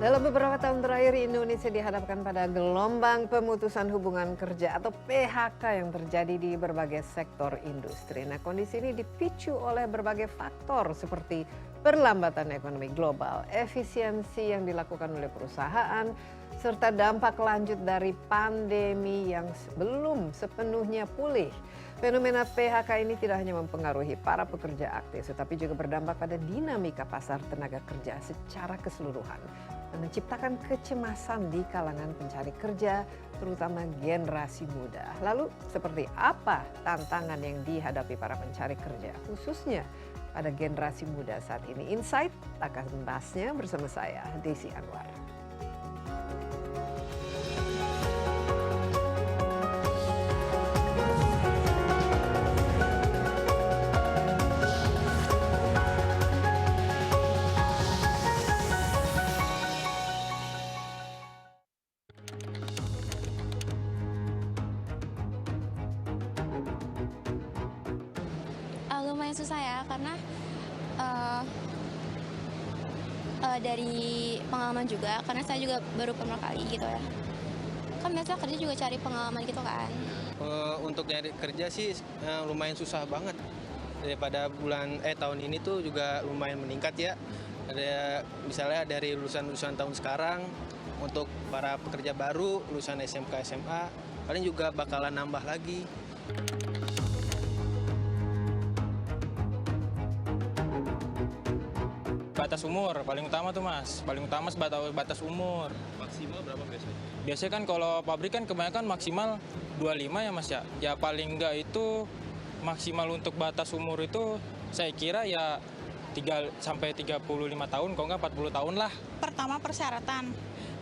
Dalam beberapa tahun terakhir, Indonesia dihadapkan pada gelombang pemutusan hubungan kerja atau PHK yang terjadi di berbagai sektor industri. Nah, kondisi ini dipicu oleh berbagai faktor seperti perlambatan ekonomi global, efisiensi yang dilakukan oleh perusahaan, serta dampak lanjut dari pandemi yang belum sepenuhnya pulih. Fenomena PHK ini tidak hanya mempengaruhi para pekerja aktif, tetapi juga berdampak pada dinamika pasar tenaga kerja secara keseluruhan dan menciptakan kecemasan di kalangan pencari kerja, terutama generasi muda. Lalu, seperti apa tantangan yang dihadapi para pencari kerja, khususnya pada generasi muda saat ini? Insight akan membahasnya bersama saya, Desi Anwar. Lumayan susah ya, karena dari pengalaman juga, karena saya juga baru pertama kali gitu ya. Kan biasa kerja juga cari pengalaman gitu kan. Untuk nyari kerja sih lumayan susah banget. Daripada tahun ini tuh juga lumayan meningkat ya. Ada misalnya dari lulusan tahun sekarang, untuk para pekerja baru, lulusan SMK, SMA, paling juga bakalan nambah lagi. Batas umur paling utama tuh Mas, paling utama batas umur. Maksimal berapa biasanya? Biasanya kan kalau pabrik kan kebanyakan maksimal 25 ya Mas ya. Ya paling enggak itu maksimal untuk batas umur itu saya kira ya 3 sampai 35 tahun, kalau enggak 40 tahun lah. Pertama persyaratan,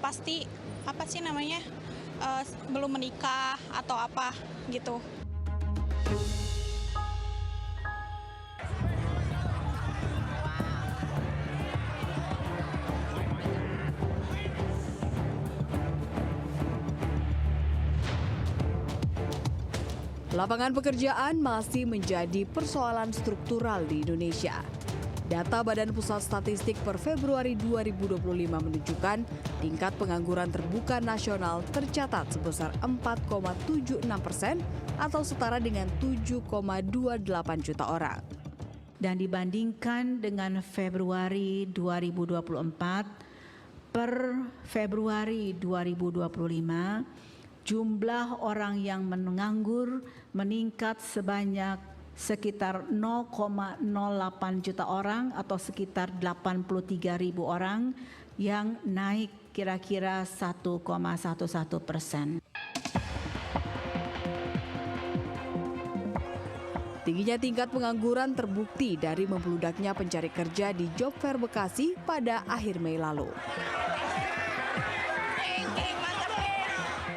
pasti apa sih namanya, belum menikah atau apa gitu. Lapangan pekerjaan masih menjadi persoalan struktural di Indonesia. Data Badan Pusat Statistik per Februari 2025 menunjukkan tingkat pengangguran terbuka nasional tercatat sebesar 4,76% atau setara dengan 7,28 juta orang. Dan dibandingkan dengan Februari 2024 per Februari 2025, jumlah orang yang menganggur meningkat sebanyak sekitar 0,08 juta orang atau sekitar 83.000 orang yang naik kira-kira 1,11%. Tingginya tingkat pengangguran terbukti dari membludaknya pencari kerja di Job Fair Bekasi pada akhir Mei lalu.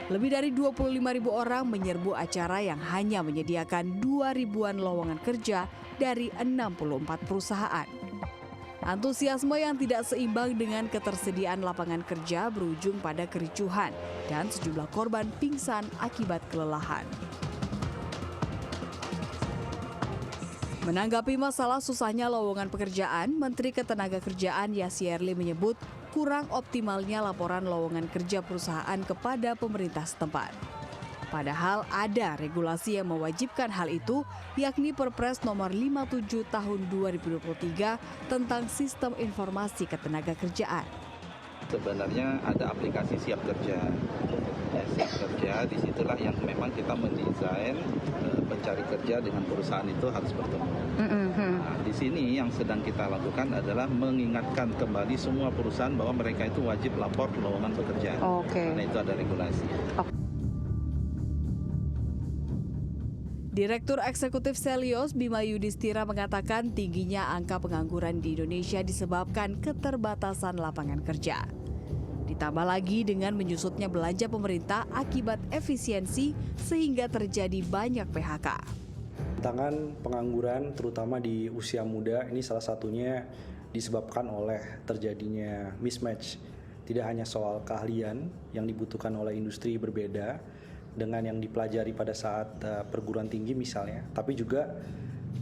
Lebih dari 25.000 orang menyerbu acara yang hanya menyediakan 2.000-an lowongan kerja dari 64 perusahaan. Antusiasme yang tidak seimbang dengan ketersediaan lapangan kerja berujung pada kericuhan dan sejumlah korban pingsan akibat kelelahan. Menanggapi masalah susahnya lowongan pekerjaan, Menteri Ketenagakerjaan Yasirli menyebut kurang optimalnya laporan lowongan kerja perusahaan kepada pemerintah setempat. Padahal ada regulasi yang mewajibkan hal itu, yakni Perpres nomor 57 tahun 2023 tentang Sistem Informasi Ketenagakerjaan. Sebenarnya ada aplikasi Siap Kerja. Siap Kerja, disitulah yang memang kita mendesain pencari kerja dengan perusahaan itu harus bertemu. Nah, di sini yang sedang kita lakukan adalah mengingatkan kembali semua perusahaan bahwa mereka itu wajib lapor lowongan pekerjaan. Karena itu ada regulasi. Direktur Eksekutif Selios Bima Yudhistira mengatakan tingginya angka pengangguran di Indonesia disebabkan keterbatasan lapangan kerja. Ditambah lagi dengan menyusutnya belanja pemerintah akibat efisiensi sehingga terjadi banyak PHK. Tantangan pengangguran terutama di usia muda ini salah satunya disebabkan oleh terjadinya mismatch. Tidak hanya soal keahlian yang dibutuhkan oleh industri berbeda dengan yang dipelajari pada saat perguruan tinggi misalnya, tapi juga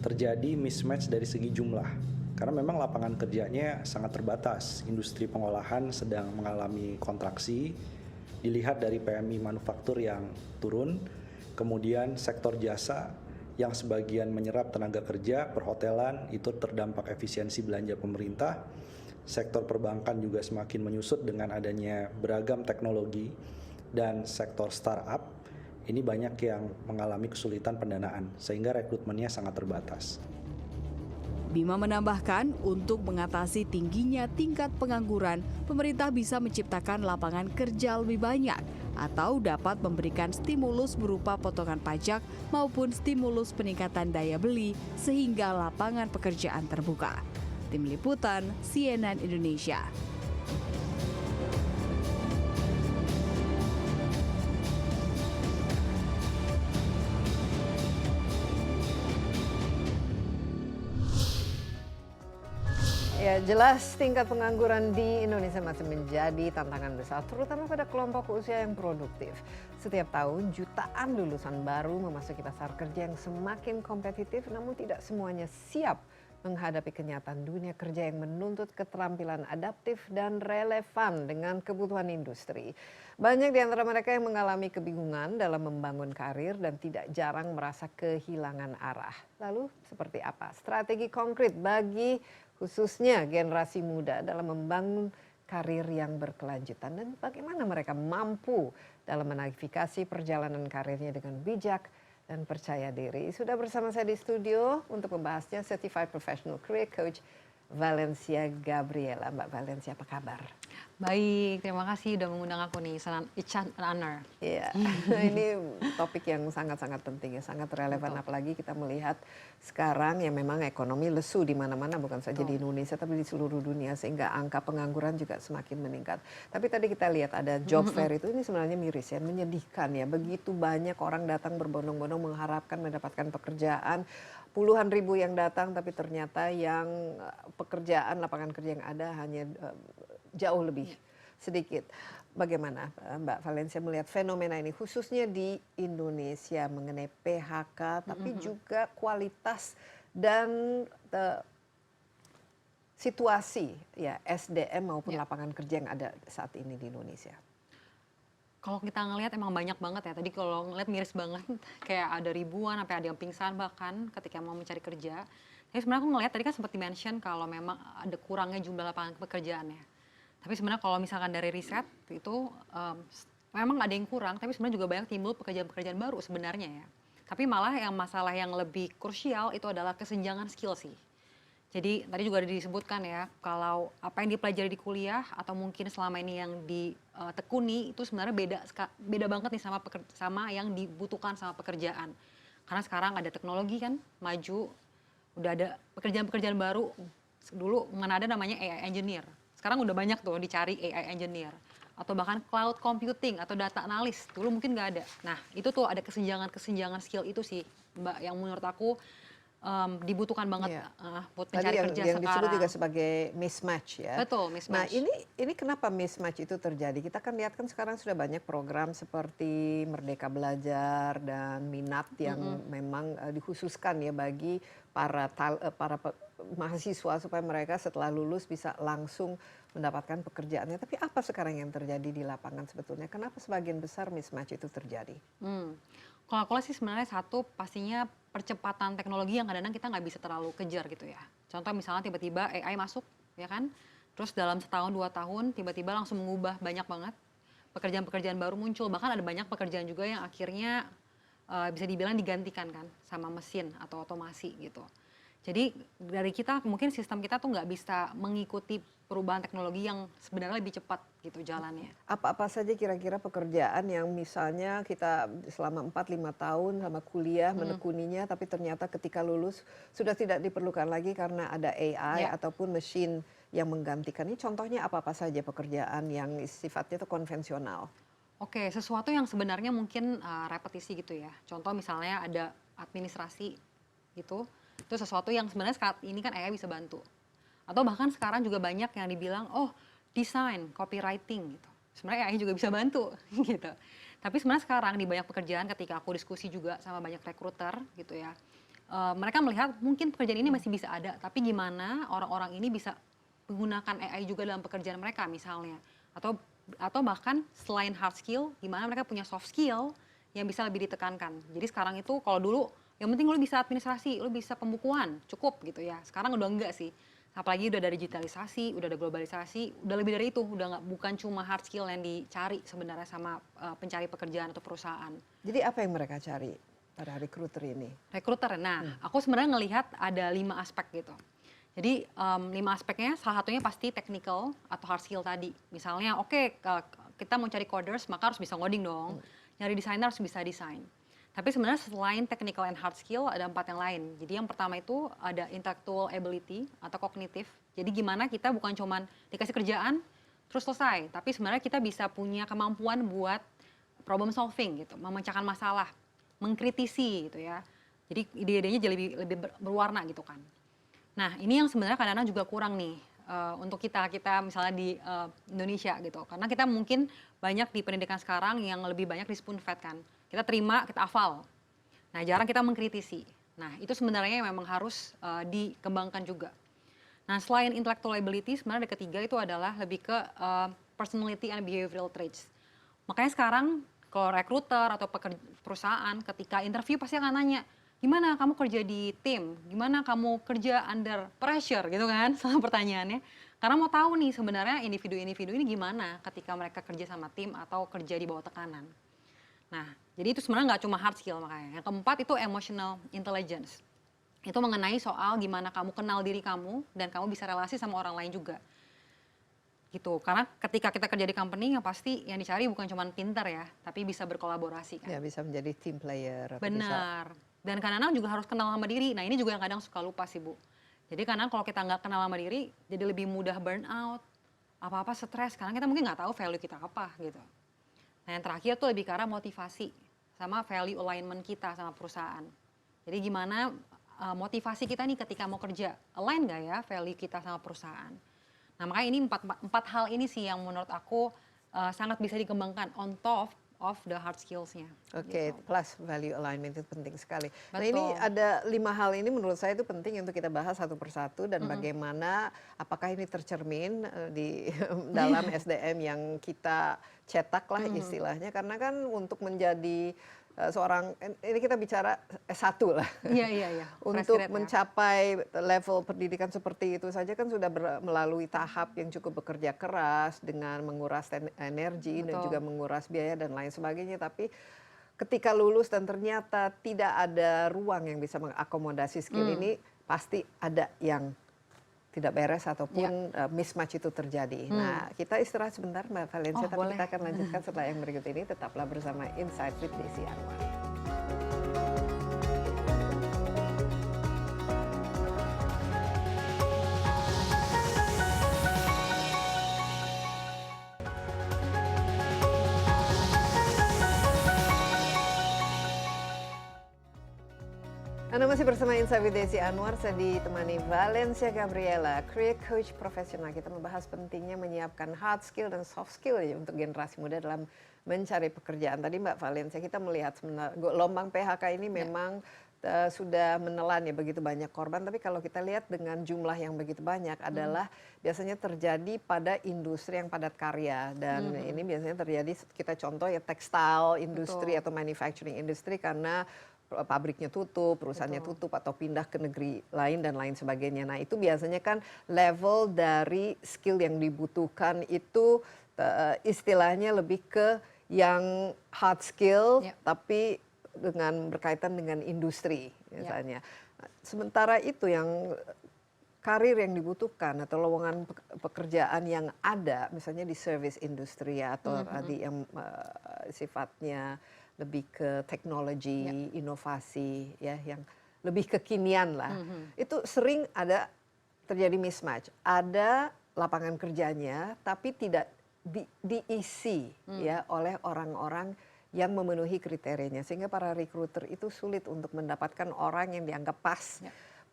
terjadi mismatch dari segi jumlah. Karena memang lapangan kerjanya sangat terbatas. Industri pengolahan sedang mengalami kontraksi. Dilihat dari PMI manufaktur yang turun, kemudian sektor jasa yang sebagian menyerap tenaga kerja, perhotelan itu terdampak efisiensi belanja pemerintah. Sektor perbankan juga semakin menyusut dengan adanya beragam teknologi, dan sektor startup ini banyak yang mengalami kesulitan pendanaan sehingga rekrutmennya sangat terbatas. Bima menambahkan, untuk mengatasi tingginya tingkat pengangguran, pemerintah bisa menciptakan lapangan kerja lebih banyak atau dapat memberikan stimulus berupa potongan pajak maupun stimulus peningkatan daya beli sehingga lapangan pekerjaan terbuka. Tim Liputan CNN Indonesia. Ya, jelas tingkat pengangguran di Indonesia masih menjadi tantangan besar, terutama pada kelompok usia yang produktif. Setiap tahun, jutaan lulusan baru memasuki pasar kerja yang semakin kompetitif, namun tidak semuanya siap menghadapi kenyataan dunia kerja yang menuntut keterampilan adaptif dan relevan dengan kebutuhan industri. Banyak di antara mereka yang mengalami kebingungan dalam membangun karir dan tidak jarang merasa kehilangan arah. Lalu, seperti apa strategi konkret bagi khususnya generasi muda dalam membangun karir yang berkelanjutan, dan bagaimana mereka mampu dalam menavigasi perjalanan karirnya dengan bijak dan percaya diri? Sudah bersama saya di studio untuk membahasnya Certified Professional Career Coach Valencia Gabriela. Mbak Valencia, apa kabar? Baik, terima kasih sudah mengundang aku nih. It's an honor. Iya, ini topik yang sangat-sangat penting ya, sangat relevan. Betul. Apalagi kita melihat sekarang yang memang ekonomi lesu di mana-mana, bukan saja di Indonesia tapi di seluruh dunia, sehingga angka pengangguran juga semakin meningkat. Tapi tadi kita lihat ada job fair itu, ini sebenarnya miris ya, menyedihkan ya. Begitu banyak orang datang berbondong-bondong mengharapkan mendapatkan pekerjaan, puluhan ribu yang datang, tapi ternyata yang pekerjaan, lapangan kerja yang ada hanya jauh lebih sedikit. Bagaimana Mbak Valencia melihat fenomena ini khususnya di Indonesia mengenai PHK, tapi juga kualitas dan situasi ya SDM maupun lapangan kerja yang ada saat ini di Indonesia? Kalau kita ngelihat emang banyak banget ya. Tadi kalau ngelihat miris banget, kayak ada ribuan, sampai ada yang pingsan bahkan ketika mau mencari kerja. Tapi sebenarnya aku ngelihat tadi kan sempat di-mention kalau memang ada kurangnya jumlah lapangan pekerjaannya. Tapi sebenarnya kalau misalkan dari riset itu memang ada yang kurang, tapi sebenarnya juga banyak timbul pekerjaan-pekerjaan baru sebenarnya ya. Tapi malah yang masalah yang lebih krusial itu adalah kesenjangan skill sih. Jadi tadi juga ada disebutkan ya, kalau apa yang dipelajari di kuliah atau mungkin selama ini yang ditekuni itu sebenarnya beda banget nih sama yang dibutuhkan sama pekerjaan. Karena sekarang ada teknologi kan maju, udah ada pekerjaan-pekerjaan baru. Dulu mana ada namanya AI engineer. Sekarang udah banyak tuh dicari AI engineer. Atau bahkan cloud computing atau data analis. Dulu mungkin nggak ada. Nah itu tuh ada kesenjangan skill itu sih Mbak, yang menurut aku dibutuhkan banget buat mencari kerja sekarang. Yang disebut juga sebagai mismatch ya. Betul, mismatch. Nah ini kenapa mismatch itu terjadi? Kita kan lihat kan sekarang sudah banyak program seperti Merdeka Belajar dan Minat yang memang dikhususkan ya bagi para mahasiswa supaya mereka setelah lulus bisa langsung mendapatkan pekerjaannya. Tapi apa sekarang yang terjadi di lapangan sebetulnya? Kenapa sebagian besar mismatch itu terjadi? Kalau aku lihat sih sebenarnya satu pastinya percepatan teknologi yang kadang-kadang kita nggak bisa terlalu kejar gitu ya. Contoh misalnya tiba-tiba AI masuk ya kan, terus dalam setahun 2 tahun tiba-tiba langsung mengubah banyak banget pekerjaan-pekerjaan baru muncul. Bahkan ada banyak pekerjaan juga yang akhirnya bisa dibilang digantikan kan sama mesin atau otomasi gitu. Jadi dari kita mungkin sistem kita tuh nggak bisa mengikuti perubahan teknologi yang sebenarnya lebih cepat gitu jalannya. Apa-apa saja kira-kira pekerjaan yang misalnya kita selama 4-5 tahun sama kuliah menekuninya, tapi ternyata ketika lulus sudah tidak diperlukan lagi karena ada AI ataupun mesin yang menggantikan. Ini contohnya apa-apa saja pekerjaan yang sifatnya itu konvensional? Oke, sesuatu yang sebenarnya mungkin repetisi gitu ya. Contoh misalnya ada administrasi gitu. Itu sesuatu yang sebenarnya saat ini kan AI bisa bantu. Atau bahkan sekarang juga banyak yang dibilang, oh desain, copywriting gitu. Sebenarnya AI juga bisa bantu gitu. Tapi sebenarnya sekarang di banyak pekerjaan ketika aku diskusi juga sama banyak rekruter gitu ya. mereka melihat mungkin pekerjaan ini masih bisa ada, tapi gimana orang-orang ini bisa menggunakan AI juga dalam pekerjaan mereka misalnya, atau bahkan selain hard skill, gimana mereka punya soft skill yang bisa lebih ditekankan. Jadi sekarang itu kalau dulu yang penting lo bisa administrasi, lo bisa pembukuan, cukup gitu ya. Sekarang udah enggak sih. Apalagi udah ada digitalisasi, udah ada globalisasi, udah lebih dari itu, bukan cuma hard skill yang dicari sebenarnya sama pencari pekerjaan atau perusahaan. Jadi apa yang mereka cari pada recruiter ini? Recruiter, nah aku sebenarnya ngelihat ada 5 aspek gitu. Jadi 5 aspeknya, salah satunya pasti technical atau hard skill tadi. Misalnya, kita mau cari coders, maka harus bisa ngoding dong. Nyari desainer harus bisa desain. Tapi sebenarnya selain technical and hard skill, ada 4 yang lain. Jadi yang pertama itu ada intellectual ability atau kognitif. Jadi gimana kita bukan cuman dikasih kerjaan, terus selesai. Tapi sebenarnya kita bisa punya kemampuan buat problem solving gitu, memecahkan masalah, mengkritisi gitu ya. Jadi ide-idenya jadi lebih berwarna gitu kan. Nah, ini yang sebenarnya kadang-kadang juga kurang nih untuk kita misalnya di Indonesia gitu. Karena kita mungkin banyak di pendidikan sekarang yang lebih banyak di spoon fed kan. Kita terima, kita hafal. Nah, jarang kita mengkritisi. Nah, itu sebenarnya memang harus dikembangkan juga. Nah, selain intellectual ability, sebenarnya ada ketiga itu adalah lebih ke personality and behavioral traits. Makanya sekarang kalau recruiter atau perusahaan ketika interview pasti akan nanya, gimana kamu kerja di tim? Gimana kamu kerja under pressure gitu kan? Salah pertanyaannya. Karena mau tahu nih sebenarnya individu-individu ini gimana ketika mereka kerja sama tim atau kerja di bawah tekanan. Nah, jadi itu sebenarnya nggak cuma hard skill makanya. Yang keempat itu emotional intelligence. Itu mengenai soal gimana kamu kenal diri kamu dan kamu bisa relasi sama orang lain juga. Gitu. Karena ketika kita kerja di company yang pasti yang dicari bukan cuma pintar ya, tapi bisa berkolaborasi kan. Ya, bisa menjadi team player. Benar. Dan kadang-kadang juga harus kenal sama diri. Nah, ini juga yang kadang suka lupa sih, Bu. Jadi kadang kalau kita nggak kenal sama diri, jadi lebih mudah burn out, apa-apa stres, karena kita mungkin nggak tahu value kita apa gitu. Nah, yang terakhir tuh lebih ke arah motivasi sama value alignment kita sama perusahaan. Jadi gimana motivasi kita nih ketika mau kerja, align nggak ya value kita sama perusahaan. Nah, makanya ini empat hal ini sih yang menurut aku sangat bisa dikembangkan on top of the hard skills-nya. Oke, gitu. plus value alignment itu penting sekali. Betul. Nah, ini ada 5 hal ini menurut saya itu penting untuk kita bahas satu persatu dan bagaimana apakah ini tercermin di dalam SDM yang kita cetak lah istilahnya, karena kan untuk menjadi seorang, ini kita bicara S1 lah. Iya. Untuk Fresh grade, mencapai level pendidikan seperti itu saja kan sudah melalui tahap yang cukup bekerja keras dengan menguras energi dan juga menguras biaya dan lain sebagainya. Tapi ketika lulus dan ternyata tidak ada ruang yang bisa mengakomodasi skill ini, pasti ada yang tidak beres ataupun mismatch itu terjadi. Nah, kita istirahat sebentar Mbak Valencia, tapi boleh. kita akan lanjutkan setelah yang berikut ini. Tetaplah bersama Insight with Desi Anwar. Anda masih bersama Insight with Desi Anwar, saya ditemani Valencia Gabriela, career coach profesional. Kita membahas pentingnya menyiapkan hard skill dan soft skill ya untuk generasi muda dalam mencari pekerjaan. Tadi Mbak Valencia, kita melihat sebenarnya gelombang PHK ini memang sudah menelan ya begitu banyak korban, tapi kalau kita lihat dengan jumlah yang begitu banyak adalah biasanya terjadi pada industri yang padat karya, dan ini biasanya terjadi, kita contoh ya tekstil industri atau manufacturing industry, karena pabriknya tutup, perusahaannya tutup atau pindah ke negeri lain dan lain sebagainya. Nah, itu biasanya kan level dari skill yang dibutuhkan itu istilahnya lebih ke yang hard skill, tapi dengan berkaitan dengan industri misalnya. Sementara itu yang karir yang dibutuhkan atau lowongan pekerjaan yang ada misalnya di service industry atau tadi yang sifatnya lebih ke teknologi, inovasi ya, yang lebih kekinian lah. Itu sering ada terjadi mismatch. Ada lapangan kerjanya tapi tidak diisi ya oleh orang-orang yang memenuhi kriterianya, sehingga para recruiter itu sulit untuk mendapatkan orang yang dianggap pas.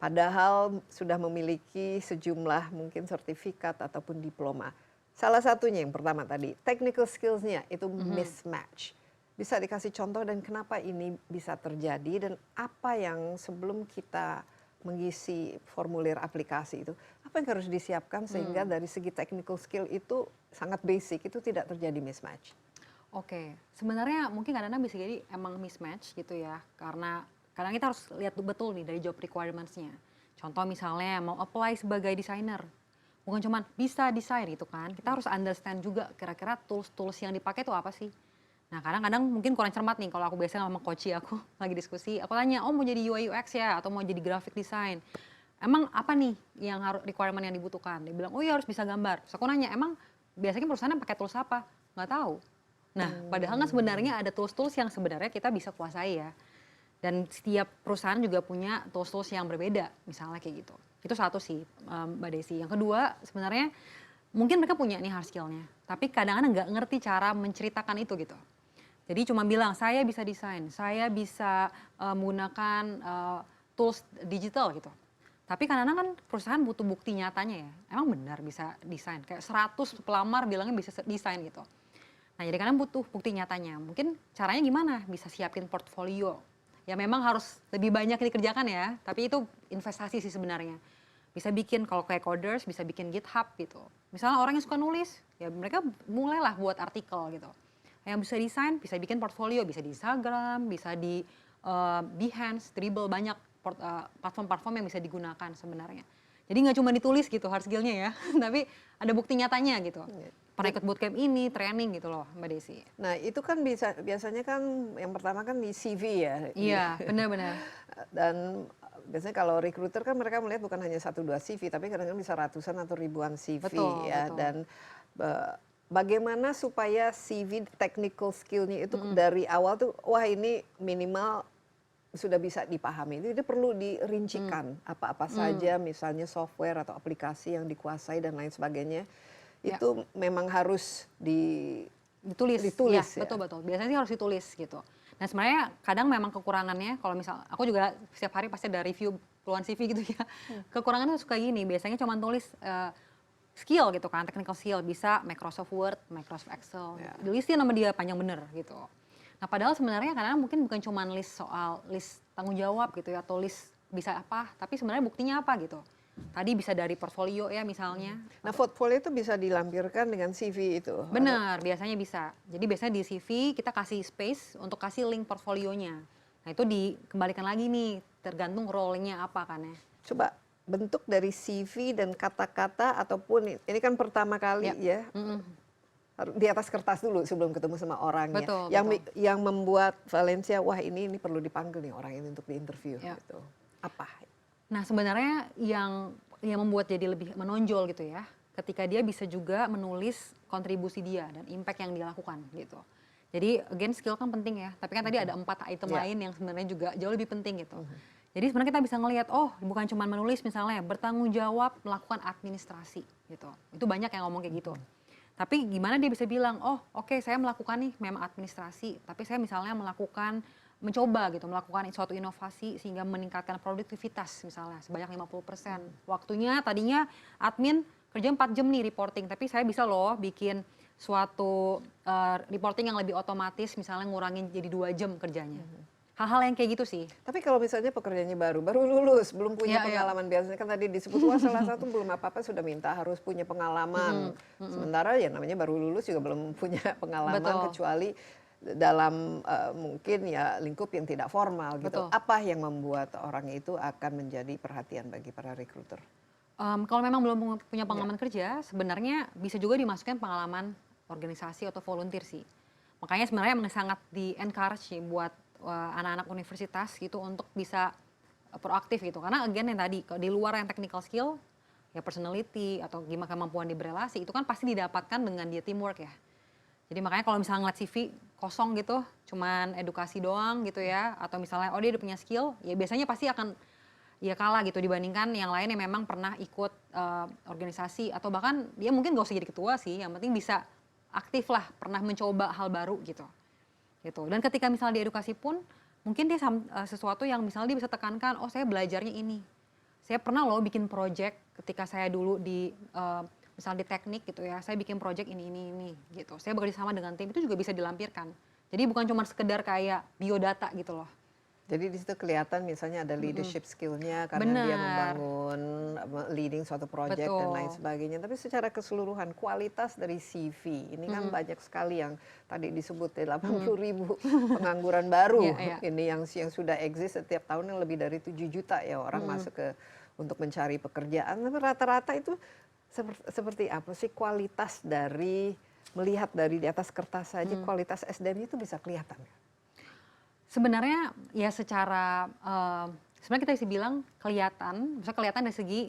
Padahal sudah memiliki sejumlah mungkin sertifikat ataupun diploma. Salah satunya yang pertama tadi, technical skills-nya itu mismatch. Bisa dikasih contoh dan kenapa ini bisa terjadi dan apa yang sebelum kita mengisi formulir aplikasi itu, apa yang harus disiapkan sehingga dari segi technical skill itu sangat basic, itu tidak terjadi mismatch? Oke, sebenarnya mungkin kadang-kadang bisa jadi emang mismatch gitu ya, karena kadang kita harus lihat betul nih dari job requirements-nya. Contoh misalnya mau apply sebagai desainer, bukan cuma bisa desain gitu kan, kita harus understand juga kira-kira tools-tools yang dipakai itu apa sih. Nah kadang-kadang mungkin kurang cermat nih kalau aku biasanya sama coach aku lagi diskusi, aku tanya, oh mau jadi UI UX ya atau mau jadi graphic design. Emang apa nih yang harus requirement yang dibutuhkan? Dia bilang, oh ya harus bisa gambar. Terus aku nanya, emang biasanya perusahaan pakai tools apa? Nggak tahu. Nah padahal kan sebenarnya ada tools-tools yang sebenarnya kita bisa kuasai ya. Dan setiap perusahaan juga punya tools-tools yang berbeda, misalnya kayak gitu. Itu satu sih Mbak Desi. Yang kedua sebenarnya mungkin mereka punya nih hard skill-nya, tapi kadang-kadang nggak ngerti cara menceritakan itu gitu. Jadi cuma bilang, saya bisa desain, saya bisa menggunakan tools digital gitu. Tapi kadang-kadang kan perusahaan butuh bukti nyatanya ya. Emang benar bisa desain? Kayak 100 pelamar bilangnya bisa desain gitu. Nah jadi kadang butuh bukti nyatanya. Mungkin caranya gimana? Bisa siapin portfolio. Ya memang harus lebih banyak dikerjakan ya. Tapi itu investasi sih sebenarnya. Bisa bikin, kalau kayak coders, bisa bikin GitHub gitu. Misalnya orang yang suka nulis, ya mereka mulailah buat artikel gitu. Yang bisa desain, bisa bikin portfolio, bisa di Instagram, bisa di Behance, Dribbble, banyak platform-platform yang bisa digunakan sebenarnya. Jadi nggak cuma ditulis gitu hard skill-nya ya, tapi ada bukti nyatanya gitu. Pernah ikut bootcamp ini, training gitu loh Mbak Desi. Nah itu kan biasanya kan yang pertama kan di CV ya. Iya, benar-benar. Dan biasanya kalau recruiter kan mereka melihat bukan hanya 1-2 CV, tapi kadang-kadang bisa ratusan atau ribuan CV ya. Betul. Dan bagaimana supaya CV technical skill-nya itu dari awal tuh, wah ini minimal sudah bisa dipahami. Itu perlu dirincikan apa-apa saja, misalnya software atau aplikasi yang dikuasai dan lain sebagainya. Itu memang harus ditulis Ya, ya. betul. Biasanya sih harus ditulis gitu. Nah sebenarnya kadang memang kekurangannya, kalau misal aku juga setiap hari pasti ada review puluhan CV gitu ya. Kekurangannya suka gini, biasanya cuma tulis skill gitu kan, technical skill, bisa Microsoft Word, Microsoft Excel, tulisin nama dia panjang bener gitu. Nah padahal sebenarnya karena mungkin bukan cuma list tanggung jawab gitu ya, atau list bisa apa, tapi sebenarnya buktinya apa gitu. Tadi bisa dari portfolio ya misalnya. Nah portfolio itu bisa dilampirkan dengan CV itu? Benar, biasanya bisa. Jadi biasanya di CV kita kasih space untuk kasih link portfolionya. Nah itu dikembalikan lagi nih, tergantung role-nya apa kan ya. Coba bentuk dari CV dan kata-kata ataupun ini kan pertama kali ya. Di atas kertas dulu sebelum ketemu sama orangnya. Betul. Yang membuat Valencia, wah ini perlu dipanggil nih orang ini untuk diinterview gitu. Apa? Nah sebenarnya yang membuat jadi lebih menonjol gitu ya, ketika dia bisa juga menulis kontribusi dia dan impact yang dia lakukan gitu. Jadi again skill kan penting ya, tapi kan tadi ada 4 item lain yang sebenarnya juga jauh lebih penting gitu. Jadi sebenarnya kita bisa ngelihat, oh bukan cuma menulis misalnya, bertanggung jawab melakukan administrasi gitu. Itu banyak yang ngomong kayak gitu. Tapi gimana dia bisa bilang, oh oke, saya melakukan nih memang administrasi, tapi saya misalnya mencoba gitu, melakukan suatu inovasi sehingga meningkatkan produktivitas misalnya sebanyak 50%. Waktunya tadinya admin kerja 4 jam nih reporting, tapi saya bisa loh bikin suatu reporting yang lebih otomatis, misalnya ngurangin jadi 2 jam kerjanya. Hal-hal yang kayak gitu sih. Tapi kalau misalnya pekerjaannya baru lulus, belum punya pengalaman, biasanya kan tadi disebut, wah salah satu belum apa-apa sudah minta harus punya pengalaman. Sementara ya namanya baru lulus juga belum punya pengalaman, kecuali dalam mungkin ya lingkup yang tidak formal gitu. Apa yang membuat orang itu akan menjadi perhatian bagi para recruiter? Kalau memang belum punya pengalaman kerja, sebenarnya bisa juga dimasukkan pengalaman organisasi atau volunteer sih. Makanya sebenarnya sangat di-encourage sih buat anak-anak universitas gitu untuk bisa proaktif gitu. Karena again yang tadi, di luar yang technical skill, ya personality atau gimana kemampuan di berelasi, itu kan pasti didapatkan dengan dia teamwork ya. Jadi makanya kalau misalnya ngeliat CV kosong gitu, cuman edukasi doang gitu ya, atau misalnya oh dia udah punya skill, ya biasanya pasti akan ya kalah gitu dibandingkan yang lain yang memang pernah ikut organisasi, atau bahkan dia mungkin gak usah jadi ketua sih, yang penting bisa aktif lah, pernah mencoba hal baru gitu. Dan ketika misalnya di edukasi pun, mungkin dia sesuatu yang misalnya dia bisa tekankan, oh saya belajarnya ini. Saya pernah loh bikin project ketika saya dulu di misalnya di teknik gitu ya, saya bikin project ini gitu. Saya bekerja sama dengan tim, itu juga bisa dilampirkan. Jadi bukan cuma sekedar kayak biodata gitu loh. Jadi di situ kelihatan misalnya ada leadership skillnya karena dia membangun leading suatu project dan lain sebagainya. Tapi secara keseluruhan kualitas dari CV ini kan banyak sekali yang tadi disebut 80.000 pengangguran baru ini yang sudah exist setiap tahun yang lebih dari 7 juta ya orang masuk ke untuk mencari pekerjaan. Tapi rata-rata itu seperti apa sih kualitas dari melihat dari di atas kertas saja kualitas SDM itu bisa kelihatan ya? Sebenarnya ya secara sebenarnya kita bisa bilang kelihatan, misalnya kelihatan dari segi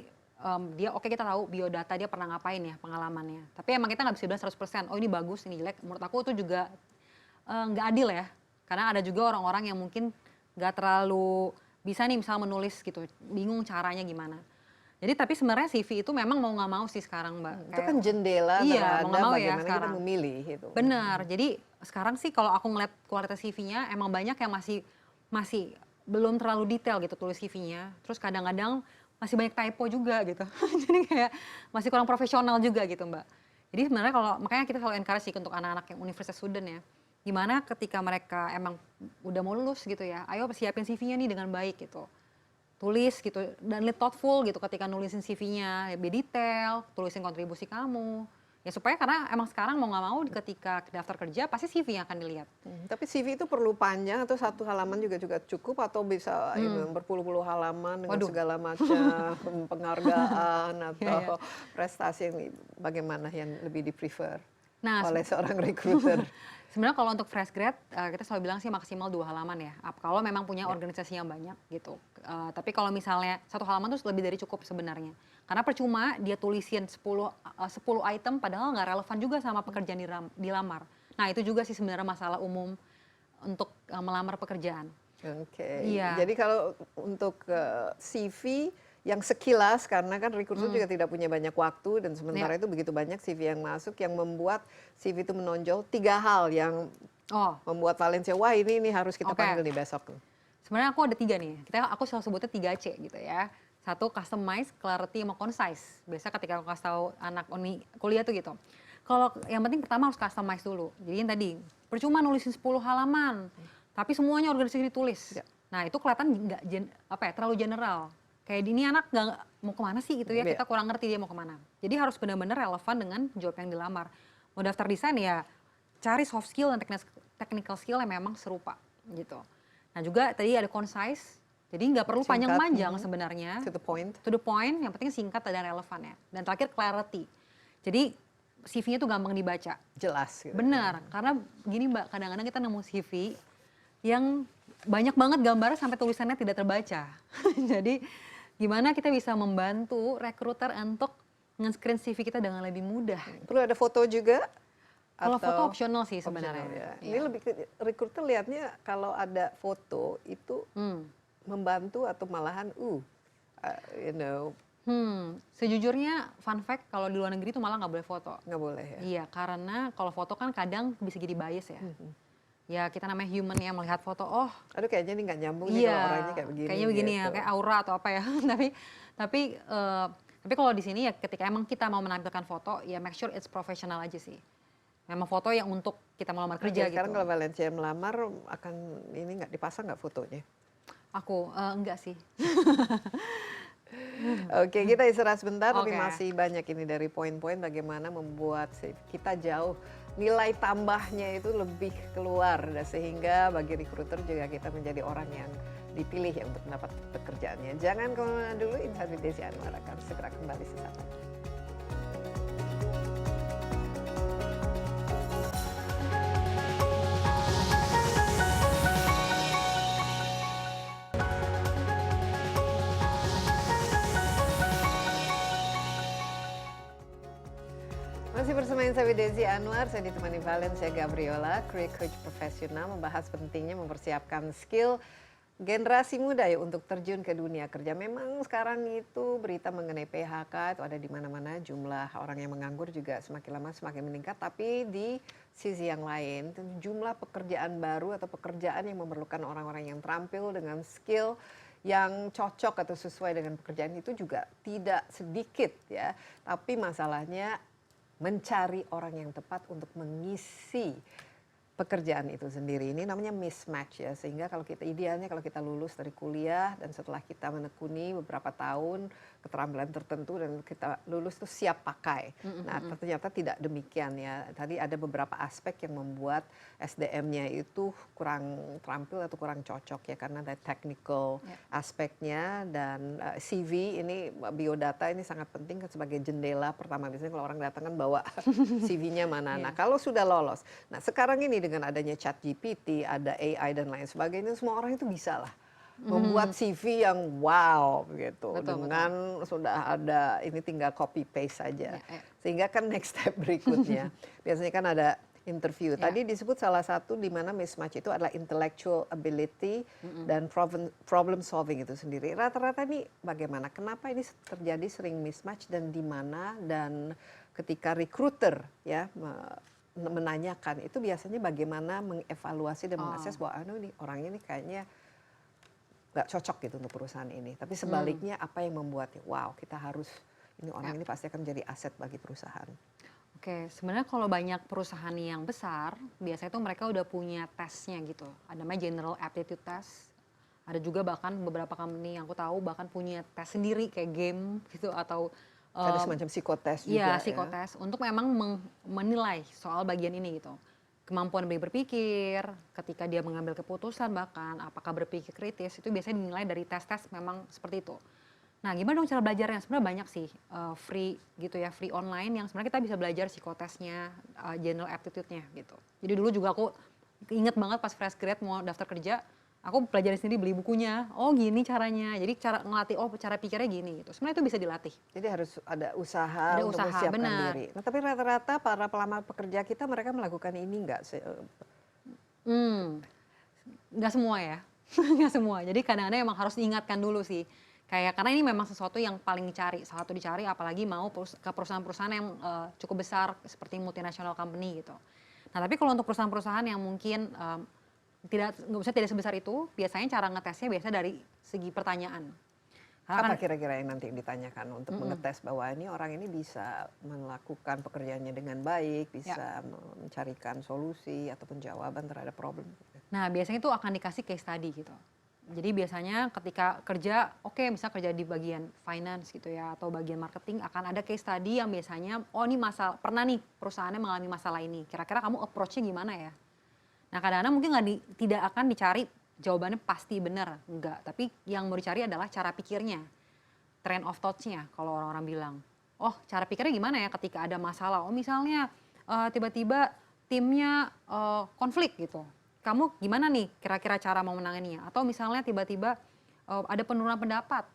dia oke, kita tahu biodata dia pernah ngapain ya pengalamannya. Tapi emang kita nggak bisa bilang 100%, oh ini bagus, ini jelek. Menurut aku itu juga nggak adil ya. Karena ada juga orang-orang yang mungkin nggak terlalu bisa nih misalnya menulis gitu, bingung caranya gimana. Jadi tapi sebenarnya CV itu memang mau nggak mau sih sekarang Mbak. Itu kan jendela iya, terhadap mau mau bagaimana ya sekarang. kita memilih itu. Benar, jadi sekarang sih kalau aku ngeliat kualitas CV-nya emang banyak yang masih belum terlalu detail gitu tulis CV-nya. Terus kadang-kadang masih banyak typo juga gitu. Jadi kayak masih kurang profesional juga gitu Mbak. Jadi sebenarnya kalau makanya kita selalu encourage sih untuk anak-anak yang universitas student ya. Gimana ketika mereka emang udah mau lulus gitu ya, ayo siapin CV-nya nih dengan baik gitu. Tulis gitu dan thoughtful gitu ketika nulisin CV-nya, lebih detail, tulisin kontribusi kamu. Ya supaya karena emang sekarang mau nggak mau ketika daftar kerja pasti CV yang akan dilihat. Tapi CV itu perlu panjang atau satu halaman juga cukup atau bisa berpuluh-puluh halaman dengan segala macam penghargaan atau prestasi yang bagaimana yang lebih di-prefer oleh seorang recruiter? Sebenarnya kalau untuk fresh grad kita selalu bilang sih maksimal 2 halaman ya. Kalau memang punya organisasi yang banyak gitu. Tapi kalau misalnya 1 halaman itu lebih dari cukup sebenarnya. Karena percuma dia tulisin 10 item padahal nggak relevan juga sama pekerjaan dilamar. Nah itu juga sih sebenarnya masalah umum untuk melamar pekerjaan. Oke. Iya. Jadi kalau untuk CV yang sekilas karena kan recruiter juga tidak punya banyak waktu dan sementara itu begitu banyak CV yang masuk yang membuat CV itu menonjol 3 hal yang membuat Valencia wah ini harus kita panggil nih besok. Sebenarnya aku ada 3 nih. Aku selalu sebutnya 3C gitu ya. 1 customize, clarity, sama concise. Biasa ketika aku kasih tahu anak kuliah tuh gitu. Kalau yang penting pertama harus customize dulu. Jadi yang tadi percuma nulisin 10 halaman, tapi semuanya organisasi ditulis. Nah itu kelihatan nggak terlalu general. Kayak ini anak nggak mau kemana sih gitu ya, kita kurang ngerti dia mau kemana. Jadi harus benar-benar relevan dengan job yang dilamar. Mau daftar desain ya cari soft skill dan technical skill yang memang serupa gitu. Nah juga tadi ada concise, jadi nggak perlu panjang-panjang sebenarnya. To the point. To the point, yang penting singkat dan relevan ya. Dan terakhir clarity. Jadi CV-nya tuh gampang dibaca. Jelas. Gitu. Benar, karena gini Mbak, kadang-kadang kita nemu CV yang banyak banget gambarnya sampai tulisannya tidak terbaca. Jadi gimana kita bisa membantu recruiter untuk nge-screen CV kita dengan lebih mudah. Perlu ada foto juga? Kalau foto opsional sih sebenarnya. Ya. Ini lebih ke recruiter lihatnya kalau ada foto itu membantu atau malahan sejujurnya fun fact kalau di luar negeri itu malah nggak boleh foto. Nggak boleh ya? Iya, karena kalau foto kan kadang bisa jadi bias ya. Ya kita namanya human ya melihat foto, aduh kayaknya ini nggak nyambung nih kalau orangnya kayak begini. Kayaknya begini gitu. Ya, kayak aura atau apa ya. tapi kalau di sini ya ketika emang kita mau menampilkan foto, ya make sure it's professional aja sih. Memang foto yang untuk kita melamar kerja gitu. Sekarang kalau Valencia melamar akan ini nggak dipasang nggak fotonya? Aku enggak sih. Oke, kita istirahat sebentar, tapi masih banyak ini dari poin-poin bagaimana membuat kita jauh nilai tambahnya itu lebih keluar sehingga bagi recruiter juga kita menjadi orang yang dipilih ya untuk mendapat pekerjaannya. Jangan kemana-mana dulu, Insight with Desi Anwar akan segera kembali sesaat lagi. Masih bersama Insight with Desi Anwar, saya ditemani Valencia Gabriola, career coach profesional, membahas pentingnya mempersiapkan skill generasi muda ya untuk terjun ke dunia kerja. Memang sekarang itu berita mengenai PHK itu ada di mana-mana, jumlah orang yang menganggur juga semakin lama semakin meningkat, tapi di sisi yang lain jumlah pekerjaan baru atau pekerjaan yang memerlukan orang-orang yang terampil dengan skill yang cocok atau sesuai dengan pekerjaan itu juga tidak sedikit ya. Tapi masalahnya mencari orang yang tepat untuk mengisi pekerjaan itu sendiri ini namanya mismatch ya, sehingga kalau kita idealnya kalau kita lulus dari kuliah dan setelah kita menekuni beberapa tahun keterampilan tertentu dan kita lulus itu siap pakai. Nah ternyata tidak demikian ya. Tadi ada beberapa aspek yang membuat SDM-nya itu kurang terampil atau kurang cocok ya, karena ada technical aspeknya dan CV ini, biodata ini sangat penting sebagai jendela pertama. Biasanya kalau orang datang kan bawa CV-nya mana. Nah kalau sudah lolos, nah sekarang ini dengan adanya ChatGPT, ada AI dan lain sebagainya, semua orang itu bisa lah membuat CV yang wow gitu. Dengan sudah ada ini tinggal copy paste saja. Sehingga kan next step berikutnya biasanya kan ada interview. Tadi disebut salah satu di mana mismatch itu adalah intellectual ability dan problem solving itu sendiri. Rata-rata ini bagaimana? Kenapa ini terjadi sering mismatch dan di mana, dan ketika recruiter ya menanyakan itu biasanya bagaimana mengevaluasi dan mengakses bahwa nih orang ini kayaknya nggak cocok gitu untuk perusahaan ini. Tapi sebaliknya apa yang membuatnya wow kita harus, ini orang ini pasti akan menjadi aset bagi perusahaan. Oke, sebenarnya kalau banyak perusahaan yang besar biasanya itu mereka udah punya tesnya gitu. Ada namanya General Aptitude Test. Ada juga bahkan beberapa company yang aku tahu bahkan punya tes sendiri kayak game gitu, atau ada semacam psikotes juga. Iya, psikotes untuk memang menilai soal bagian ini gitu. Kemampuan berpikir, ketika dia mengambil keputusan bahkan apakah berpikir kritis, itu biasanya dinilai dari tes-tes memang seperti itu. Nah, gimana dong cara belajarnya? Sebenarnya banyak sih free gitu ya, free online yang sebenarnya kita bisa belajar psikotesnya, general aptitude-nya gitu. Jadi dulu juga aku inget banget pas fresh grad mau daftar kerja, aku pelajari sendiri, beli bukunya. Oh gini caranya. Jadi cara ngelatih, oh cara pikirnya gini gitu. Sebenarnya itu bisa dilatih. Jadi harus ada usaha untuk mempersiapkan diri. Nah, tapi rata-rata para pelamar pekerja kita mereka melakukan ini enggak sih? Nggak semua ya. Nggak semua. Jadi kadang-kadang emang harus diingatkan dulu sih. Kayak karena ini memang sesuatu yang paling dicari, salah satu dicari, apalagi mau ke perusahaan-perusahaan yang cukup besar seperti multinational company gitu. Nah, tapi kalau untuk perusahaan-perusahaan yang mungkin tidak sebesar itu, biasanya cara ngetesnya biasa dari segi pertanyaan. Apa kira-kira yang nanti ditanyakan untuk mengetes bahwa ini orang ini bisa melakukan pekerjaannya dengan baik, bisa mencarikan solusi ataupun jawaban terhadap problem? Nah, biasanya itu akan dikasih case study gitu. Jadi biasanya ketika kerja, misal kerja di bagian finance gitu ya, atau bagian marketing, akan ada case study yang biasanya, oh ini pernah nih perusahaannya mengalami masalah ini, kira-kira kamu approach-nya gimana ya? Nah kadang-kadang mungkin tidak akan dicari jawabannya pasti benar, enggak. Tapi yang mau dicari adalah cara pikirnya, train of thoughts-nya kalau orang-orang bilang. Oh cara pikirnya gimana ya ketika ada masalah, oh misalnya tiba-tiba timnya konflik gitu. Kamu gimana nih kira-kira cara mau menanganinya? Atau misalnya tiba-tiba ada penurunan pendapat.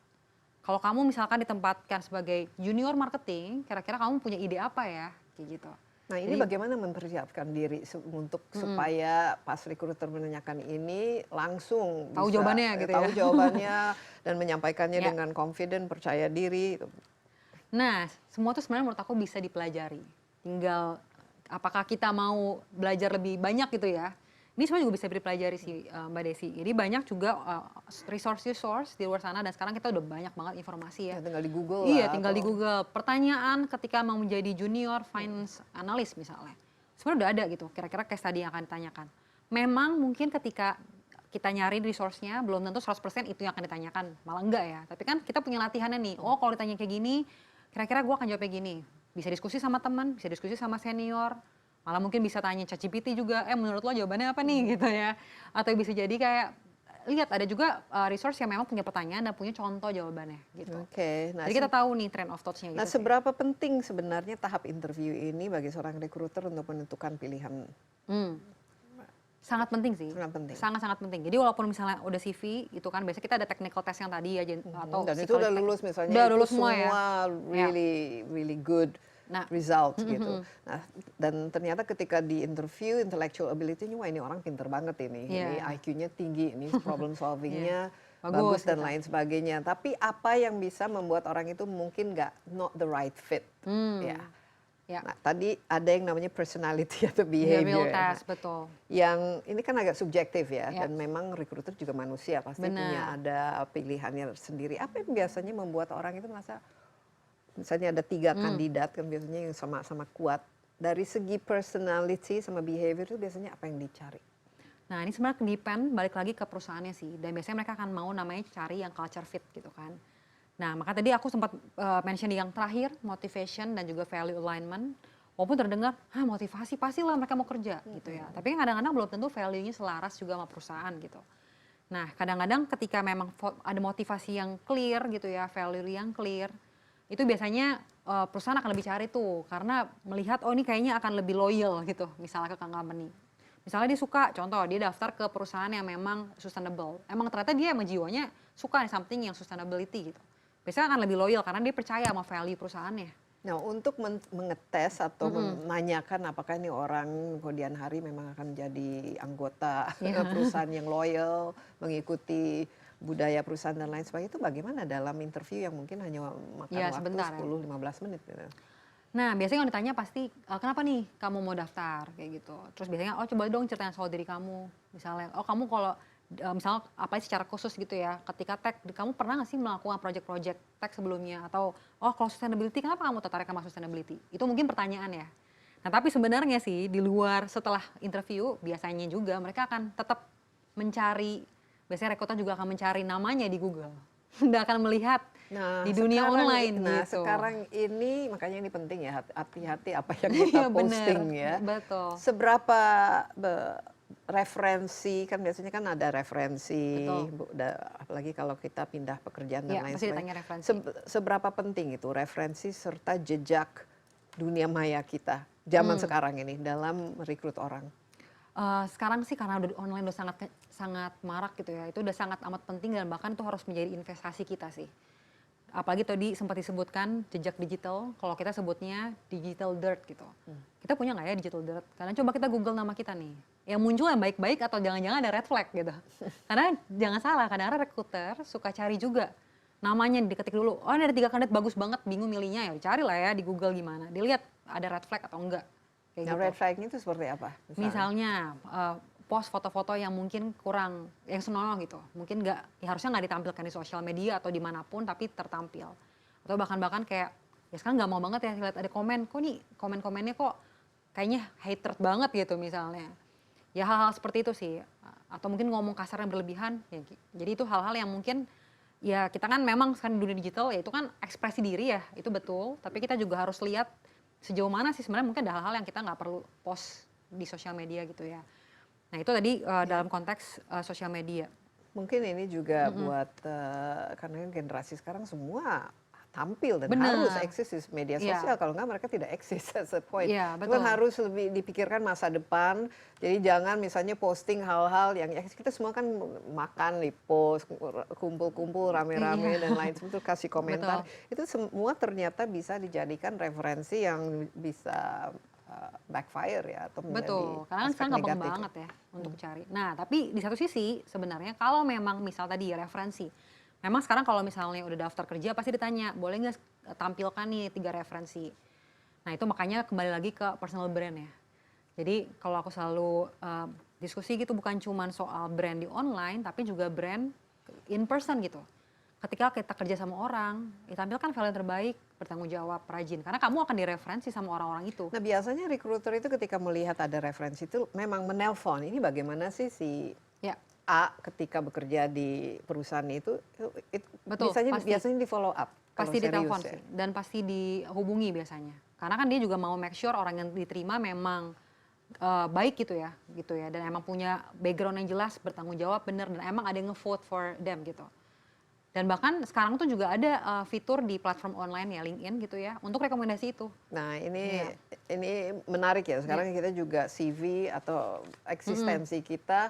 Kalau kamu misalkan ditempatkan sebagai junior marketing, kira-kira kamu punya ide apa ya? Kayak gitu. Nah ini bagaimana mempersiapkan diri untuk supaya pas recruiter menanyakan ini langsung tahu jawabannya gitu ya. Tahu jawabannya dan menyampaikannya dengan confident, percaya diri. Nah semua itu sebenarnya menurut aku bisa dipelajari. Tinggal apakah kita mau belajar lebih banyak gitu ya. Ini sebenarnya juga bisa dipelajari sih Mbak Desi. Jadi banyak juga resource di luar sana, dan sekarang kita udah banyak banget informasi ya. Tinggal di Google Iya, tinggal di Google. Pertanyaan ketika mau menjadi junior finance analyst misalnya. Sebenarnya udah ada gitu, kira-kira case tadi yang akan ditanyakan. Memang mungkin ketika kita nyari resource-nya, belum tentu 100% itu yang akan ditanyakan. Malah enggak ya. Tapi kan kita punya latihannya nih. Oh kalau ditanya kayak gini, kira-kira gue akan jawabnya gini. Bisa diskusi sama teman, bisa diskusi sama senior. Malah mungkin bisa tanya ChatGPT juga, menurut lo jawabannya apa nih gitu ya. Atau bisa jadi kayak, lihat ada juga resource yang memang punya pertanyaan dan punya contoh jawabannya gitu. Nah, jadi kita tahu nih trend of thoughts-nya gitu. Nah seberapa penting sebenarnya tahap interview ini bagi seorang recruiter untuk menentukan pilihan? Sangat penting sih. Sangat-sangat penting. Jadi walaupun misalnya udah CV itu kan biasanya kita ada technical test yang tadi ya, atau dan itu udah lulus misalnya, udah lulus semua ya. really good result gitu. Nah, dan ternyata ketika di interview intellectual ability-nya, wah ini orang pinter banget ini IQ-nya tinggi, ini problem solving-nya bagus dan lain sebagainya. Tapi apa yang bisa membuat orang itu mungkin not the right fit? Nah, tadi ada yang namanya personality atau behavior. Test, betul. Yang ini kan agak subjektif ya, dan memang recruiter juga manusia, pasti punya ada pilihannya sendiri. Apa yang biasanya membuat orang itu merasa, misalnya ada 3 kandidat kan biasanya yang sama-sama kuat, dari segi personality sama behavior itu biasanya apa yang dicari? Nah ini sebenarnya depend balik lagi ke perusahaannya sih. Dan biasanya mereka akan mau namanya cari yang culture fit gitu kan. Nah maka tadi aku sempat mention di yang terakhir, motivation dan juga value alignment. Walaupun terdengar, motivasi pastilah mereka mau kerja gitu ya. Tapi kadang-kadang belum tentu value-nya selaras juga sama perusahaan gitu. Nah kadang-kadang ketika memang ada motivasi yang clear gitu ya, value yang clear, itu biasanya perusahaan akan lebih cari tuh. Karena melihat, oh ini kayaknya akan lebih loyal gitu, misalnya ke company. Misalnya dia suka, contoh dia daftar ke perusahaan yang memang sustainable. Emang ternyata dia emang jiwanya suka nih something yang sustainability gitu. Biasanya akan lebih loyal karena dia percaya sama value perusahaannya. Nah, untuk mengetes atau menanyakan apakah ini orang kemudian hari memang akan jadi anggota perusahaan yang loyal, mengikuti budaya perusahaan dan lain sebagainya, itu bagaimana dalam interview yang mungkin hanya makan waktu 10-15 menit gitu. Nah, biasanya kalau ditanya pasti, kenapa nih kamu mau daftar kayak gitu. Terus biasanya, coba dong ceritain soal diri kamu. Misalnya, kamu kalau misalnya apa secara khusus gitu ya, ketika tech, kamu pernah nggak sih melakukan project-project tech sebelumnya? Atau, kalau sustainability, kenapa kamu tertarik sama sustainability? Itu mungkin pertanyaan ya. Nah, tapi sebenarnya sih di luar setelah interview, biasanya juga mereka akan tetap mencari, biasanya rekruter juga akan mencari namanya di Google. Nggak akan melihat di dunia online gitu. Sekarang ini, makanya ini penting ya, hati-hati apa yang kita posting ya. Betul. Seberapa referensi, kan biasanya kan ada referensi, apalagi kalau kita pindah pekerjaan dan lain sebagainya. Seberapa penting itu referensi serta jejak dunia maya kita zaman sekarang ini dalam merekrut orang? Sekarang sih karena udah online udah sangat marak gitu ya, itu udah sangat amat penting dan bahkan itu harus menjadi investasi kita sih. Apalagi tadi sempat disebutkan jejak digital, kalau kita sebutnya digital dirt gitu. Kita punya nggak ya digital dirt? Karena coba kita Google nama kita nih, yang muncul yang baik-baik atau jangan-jangan ada red flag gitu. Karena jangan salah, kadang-kadang recruiter suka cari juga namanya diketik dulu. Oh, ada 3 kandidat bagus banget, bingung milihnya, ya cari lah ya di Google gimana. Dilihat ada red flag atau enggak. Nah, red flag-nya itu seperti apa? Misalnya post foto-foto yang mungkin kurang, yang senonoh gitu. Mungkin nggak, ya harusnya nggak ditampilkan di sosial media atau dimanapun, tapi tertampil. Atau bahkan kayak, ya sekarang nggak mau banget ya lihat ada komen, kok nih komen-komennya kok kayaknya hatred banget gitu misalnya. Ya hal-hal seperti itu sih. Atau mungkin ngomong kasar yang berlebihan. Ya, jadi itu hal-hal yang mungkin, ya kita kan memang sekarang di dunia digital, ya itu kan ekspresi diri ya, itu betul. Tapi kita juga harus lihat sejauh mana sih sebenarnya mungkin ada hal-hal yang kita nggak perlu post di sosial media gitu ya. Nah itu tadi dalam konteks sosial media. Mungkin ini juga buat, karena generasi sekarang semua tampil dan harus eksis di media sosial, kalau nggak mereka tidak eksis as a point. Cuma harus lebih dipikirkan masa depan, jadi jangan misalnya posting hal-hal yang, ya kita semua kan makan di post, kumpul-kumpul rame-rame dan lain sebagainya, kasih komentar, itu semua ternyata bisa dijadikan referensi yang bisa backfire ya, atau menjadi karena kan sekarang gampang banget ya untuk cari. Nah tapi di satu sisi sebenarnya kalau memang misal tadi ya referensi, memang sekarang kalau misalnya udah daftar kerja pasti ditanya, boleh nggak tampilkan nih 3 referensi. Nah itu makanya kembali lagi ke personal brand ya. Jadi kalau aku selalu diskusi gitu, bukan cuma soal brand di online, tapi juga brand in person gitu. Ketika kita kerja sama orang, tampilkan value yang terbaik, bertanggung jawab, rajin. Karena kamu akan direferensi sama orang-orang itu. Nah biasanya recruiter itu ketika melihat ada referensi itu memang menelpon, ini bagaimana sih si A ketika bekerja di perusahaan itu biasanya di follow up. Pasti ditelepon sih, dan pasti dihubungi biasanya. Karena kan dia juga mau make sure orang yang diterima memang baik gitu ya, dan emang punya background yang jelas, bertanggung jawab bener, dan emang ada yang nge-vote for them gitu. Dan bahkan sekarang tuh juga ada fitur di platform online ya, LinkedIn gitu ya, untuk rekomendasi itu. Nah ini menarik ya, sekarang kita juga CV atau eksistensi kita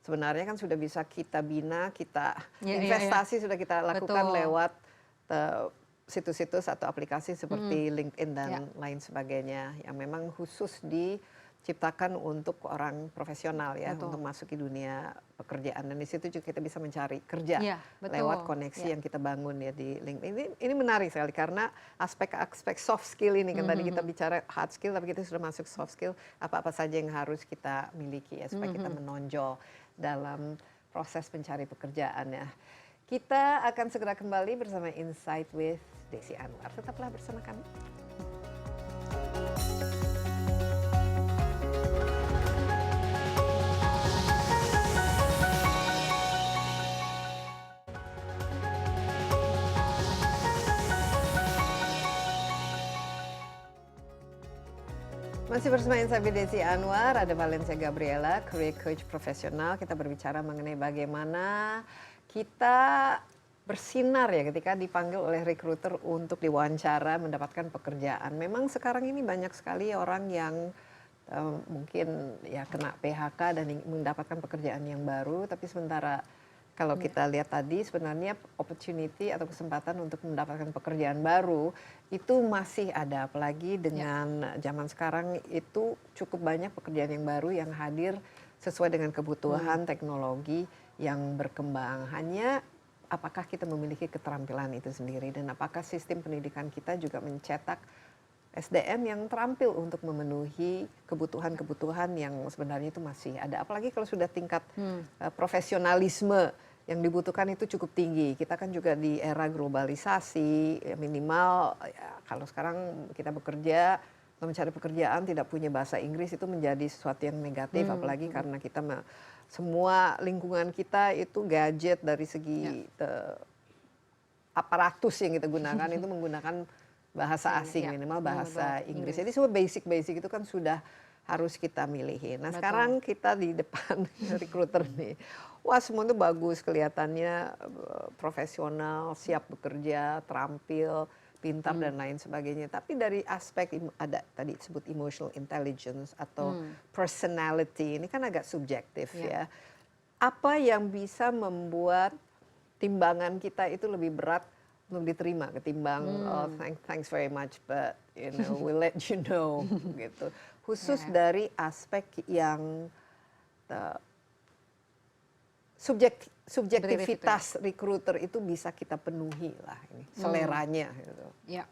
sebenarnya kan sudah bisa kita bina, kita investasi sudah kita lakukan lewat situs-situs atau aplikasi seperti LinkedIn dan lain sebagainya, yang memang khusus diciptakan untuk orang profesional ya, untuk masuk ke dunia pekerjaan, dan di situ juga kita bisa mencari kerja lewat koneksi yang kita bangun ya di LinkedIn. Ini menarik sekali karena aspek-aspek soft skill ini kan tadi kita bicara hard skill, tapi kita sudah masuk soft skill, apa-apa saja yang harus kita miliki ya supaya kita menonjol dalam proses mencari pekerjaan ya. Kita akan segera kembali bersama Insight with Desi Anwar. Tetaplah bersama kami. Masih bersama Insight with Desi Anwar, ada Valencia Gabriela, career coach profesional. Kita berbicara mengenai bagaimana kita bersinar ya ketika dipanggil oleh recruiter untuk diwawancara mendapatkan pekerjaan. Memang sekarang ini banyak sekali orang yang mungkin ya kena PHK dan mendapatkan pekerjaan yang baru, tapi sementara kalau kita lihat tadi sebenarnya opportunity atau kesempatan untuk mendapatkan pekerjaan baru itu masih ada, apalagi dengan zaman sekarang itu cukup banyak pekerjaan yang baru yang hadir sesuai dengan kebutuhan teknologi yang berkembang. Hanya apakah kita memiliki keterampilan itu sendiri dan apakah sistem pendidikan kita juga mencetak SDM yang terampil untuk memenuhi kebutuhan-kebutuhan yang sebenarnya itu masih ada. Apalagi kalau sudah tingkat profesionalisme yang dibutuhkan itu cukup tinggi. Kita kan juga di era globalisasi, ya minimal ya, kalau sekarang kita bekerja, mencari pekerjaan tidak punya bahasa Inggris itu menjadi sesuatu yang negatif, apalagi karena kita semua lingkungan kita itu gadget dari segi aparatus yang kita gunakan itu menggunakan bahasa asing, minimal bahasa Inggris. Jadi semua basic itu kan sudah harus kita milihin. Nah sekarang kita di depan recruiter nih, wah semua itu bagus, kelihatannya profesional, siap bekerja, terampil, pintar dan lain sebagainya. Tapi dari aspek ada tadi disebut emotional intelligence atau personality, ini kan agak subjektif ya. Apa yang bisa membuat timbangan kita itu lebih berat untuk diterima ketimbang thanks very much but you know we'll let you know gitu. Khusus dari aspek yang subjektivitas recruiter itu bisa kita penuhi lah ini seleranya gitu. Ya.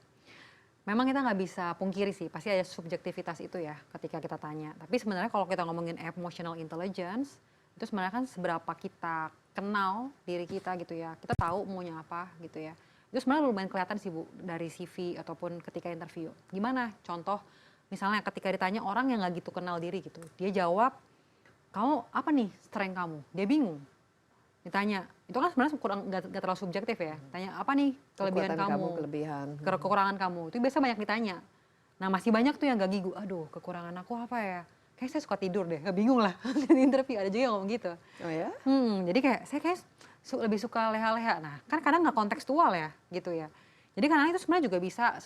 Memang kita nggak bisa pungkiri sih, pasti ada subjektivitas itu ya ketika kita tanya. Tapi sebenarnya kalau kita ngomongin emotional intelligence, itu sebenarnya kan seberapa kita kenal diri kita gitu ya. Kita tahu maunya apa gitu ya. Itu sebenarnya lumayan kelihatan sih Bu, dari CV ataupun ketika interview. Gimana? Contoh, misalnya ketika ditanya orang yang nggak gitu kenal diri gitu. Dia jawab, kamu apa nih strength kamu? Dia bingung. Ditanya, itu kan sebenarnya kurang nggak terlalu subjektif ya. Tanya, apa nih kelebihan kamu? Kekurangan kamu. Itu biasa banyak ditanya. Nah masih banyak tuh yang nggak gigu. Aduh kekurangan aku apa ya? Kayak saya suka tidur deh, nggak bingung lah. Di interview ada juga yang ngomong gitu. Oh ya? Jadi kayak saya lebih suka leha-leha. Nah, kan kadang nggak kontekstual ya, gitu ya. Jadi kadang itu sebenarnya juga bisa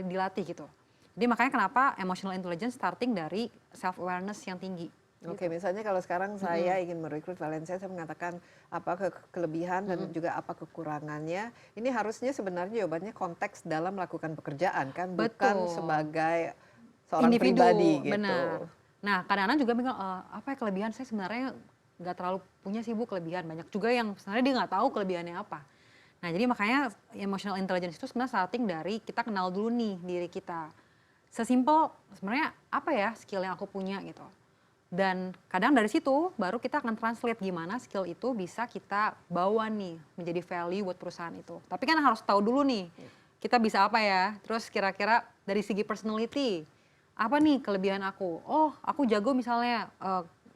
dilatih gitu. Jadi makanya kenapa emotional intelligence starting dari self-awareness yang tinggi. Oke, misalnya kalau sekarang saya ingin merekrut Valencia, saya mengatakan apa kelebihan dan juga apa kekurangannya. Ini harusnya sebenarnya jawabannya konteks dalam melakukan pekerjaan kan, bukan sebagai seorang individu, pribadi gitu. Benar. Nah, kadang-kadang juga bingung, apa ya kelebihan saya sebenarnya nggak terlalu punya sih Bu kelebihan. Banyak juga yang sebenarnya dia nggak tahu kelebihannya apa. Nah jadi makanya emotional intelligence itu sebenarnya starting dari kita kenal dulu nih diri kita. Sesimpel sebenarnya apa ya skill yang aku punya gitu. Dan kadang dari situ baru kita akan translate gimana skill itu bisa kita bawa nih menjadi value buat perusahaan itu. Tapi kan harus tahu dulu nih kita bisa apa ya. Terus kira-kira dari segi personality apa nih kelebihan aku. Oh aku jago misalnya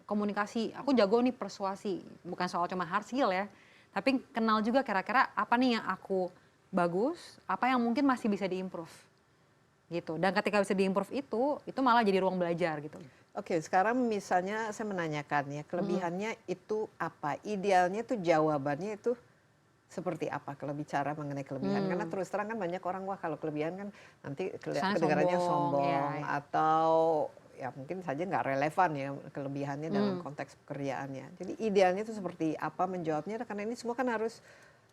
komunikasi, aku jago nih persuasi, bukan soal cuma hard skill ya, tapi kenal juga kira-kira apa nih yang aku bagus, apa yang mungkin masih bisa diimprove, gitu. Dan ketika bisa diimprove itu malah jadi ruang belajar gitu. Oke, sekarang misalnya saya menanyakan ya, kelebihannya itu apa? Idealnya tuh jawabannya itu seperti apa kalau bicara mengenai kelebihan? Karena terus terang kan banyak orang, wah kalau kelebihan kan nanti kedengarannya sombong atau ya mungkin saja nggak relevan ya kelebihannya dalam konteks pekerjaannya. Jadi idealnya itu seperti apa menjawabnya, karena ini semua kan harus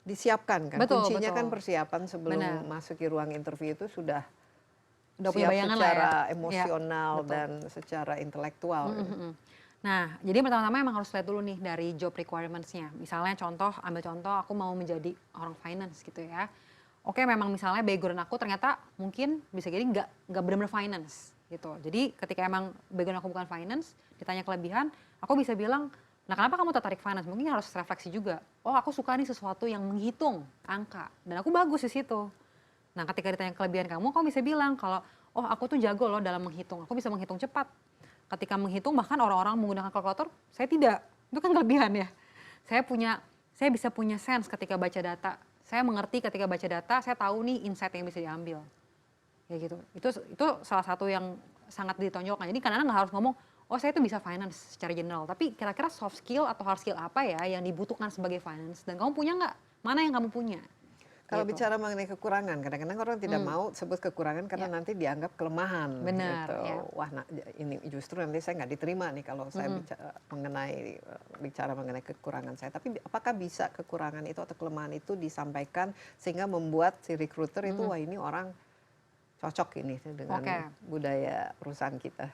disiapkan kan. Kuncinya kan persiapan sebelum masuki ruang interview itu sudah punya bayangan secara lah ya. emosional dan secara intelektual. Nah, jadi pertama-tama emang harus lihat dulu nih dari job requirements-nya. Misalnya ambil contoh aku mau menjadi orang finance gitu ya. Oke, memang misalnya background aku ternyata mungkin bisa jadi nggak benar-benar finance gitu. Jadi ketika emang background aku bukan finance, ditanya kelebihan, aku bisa bilang, nah kenapa kamu tertarik finance? Mungkin harus refleksi juga. Oh aku suka nih sesuatu yang menghitung angka, dan aku bagus di situ. Nah ketika ditanya kelebihan kamu bisa bilang kalau, oh aku tuh jago loh dalam menghitung, aku bisa menghitung cepat. Ketika menghitung bahkan orang-orang menggunakan kalkulator, saya tidak. Itu kan kelebihan ya. Saya bisa punya sense ketika baca data. Saya mengerti ketika baca data, saya tahu nih insight yang bisa diambil. Ya gitu. Itu salah satu yang sangat ditonjolkan. Jadi kadang-kadang nggak harus ngomong, oh saya itu bisa finance secara general, tapi kira-kira soft skill atau hard skill apa ya yang dibutuhkan sebagai finance, dan kamu punya nggak? Mana yang kamu punya? Kalau Gitu. bicara mengenai kekurangan, kadang-kadang orang tidak mau sebut kekurangan karena nanti dianggap kelemahan. Benar, Gitu. ya. Wah, ini justru nanti saya nggak diterima nih kalau saya bicara mengenai kekurangan saya. Tapi apakah bisa kekurangan itu atau kelemahan itu disampaikan sehingga membuat si recruiter itu, wah ini orang cocok ini dengan budaya perusahaan kita.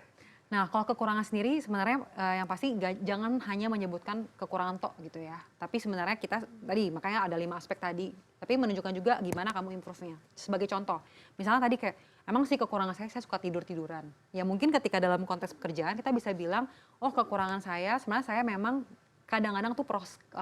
Nah, kalau kekurangan sendiri sebenarnya yang pasti jangan hanya menyebutkan kekurangan tok gitu ya. Tapi sebenarnya kita tadi makanya ada 5 aspek tadi. Tapi menunjukkan juga gimana kamu improve-nya. Sebagai contoh, misalnya tadi kayak emang sih kekurangan saya suka tidur-tiduran. Ya mungkin ketika dalam konteks pekerjaan kita bisa bilang, oh kekurangan saya sebenarnya saya memang kadang-kadang tuh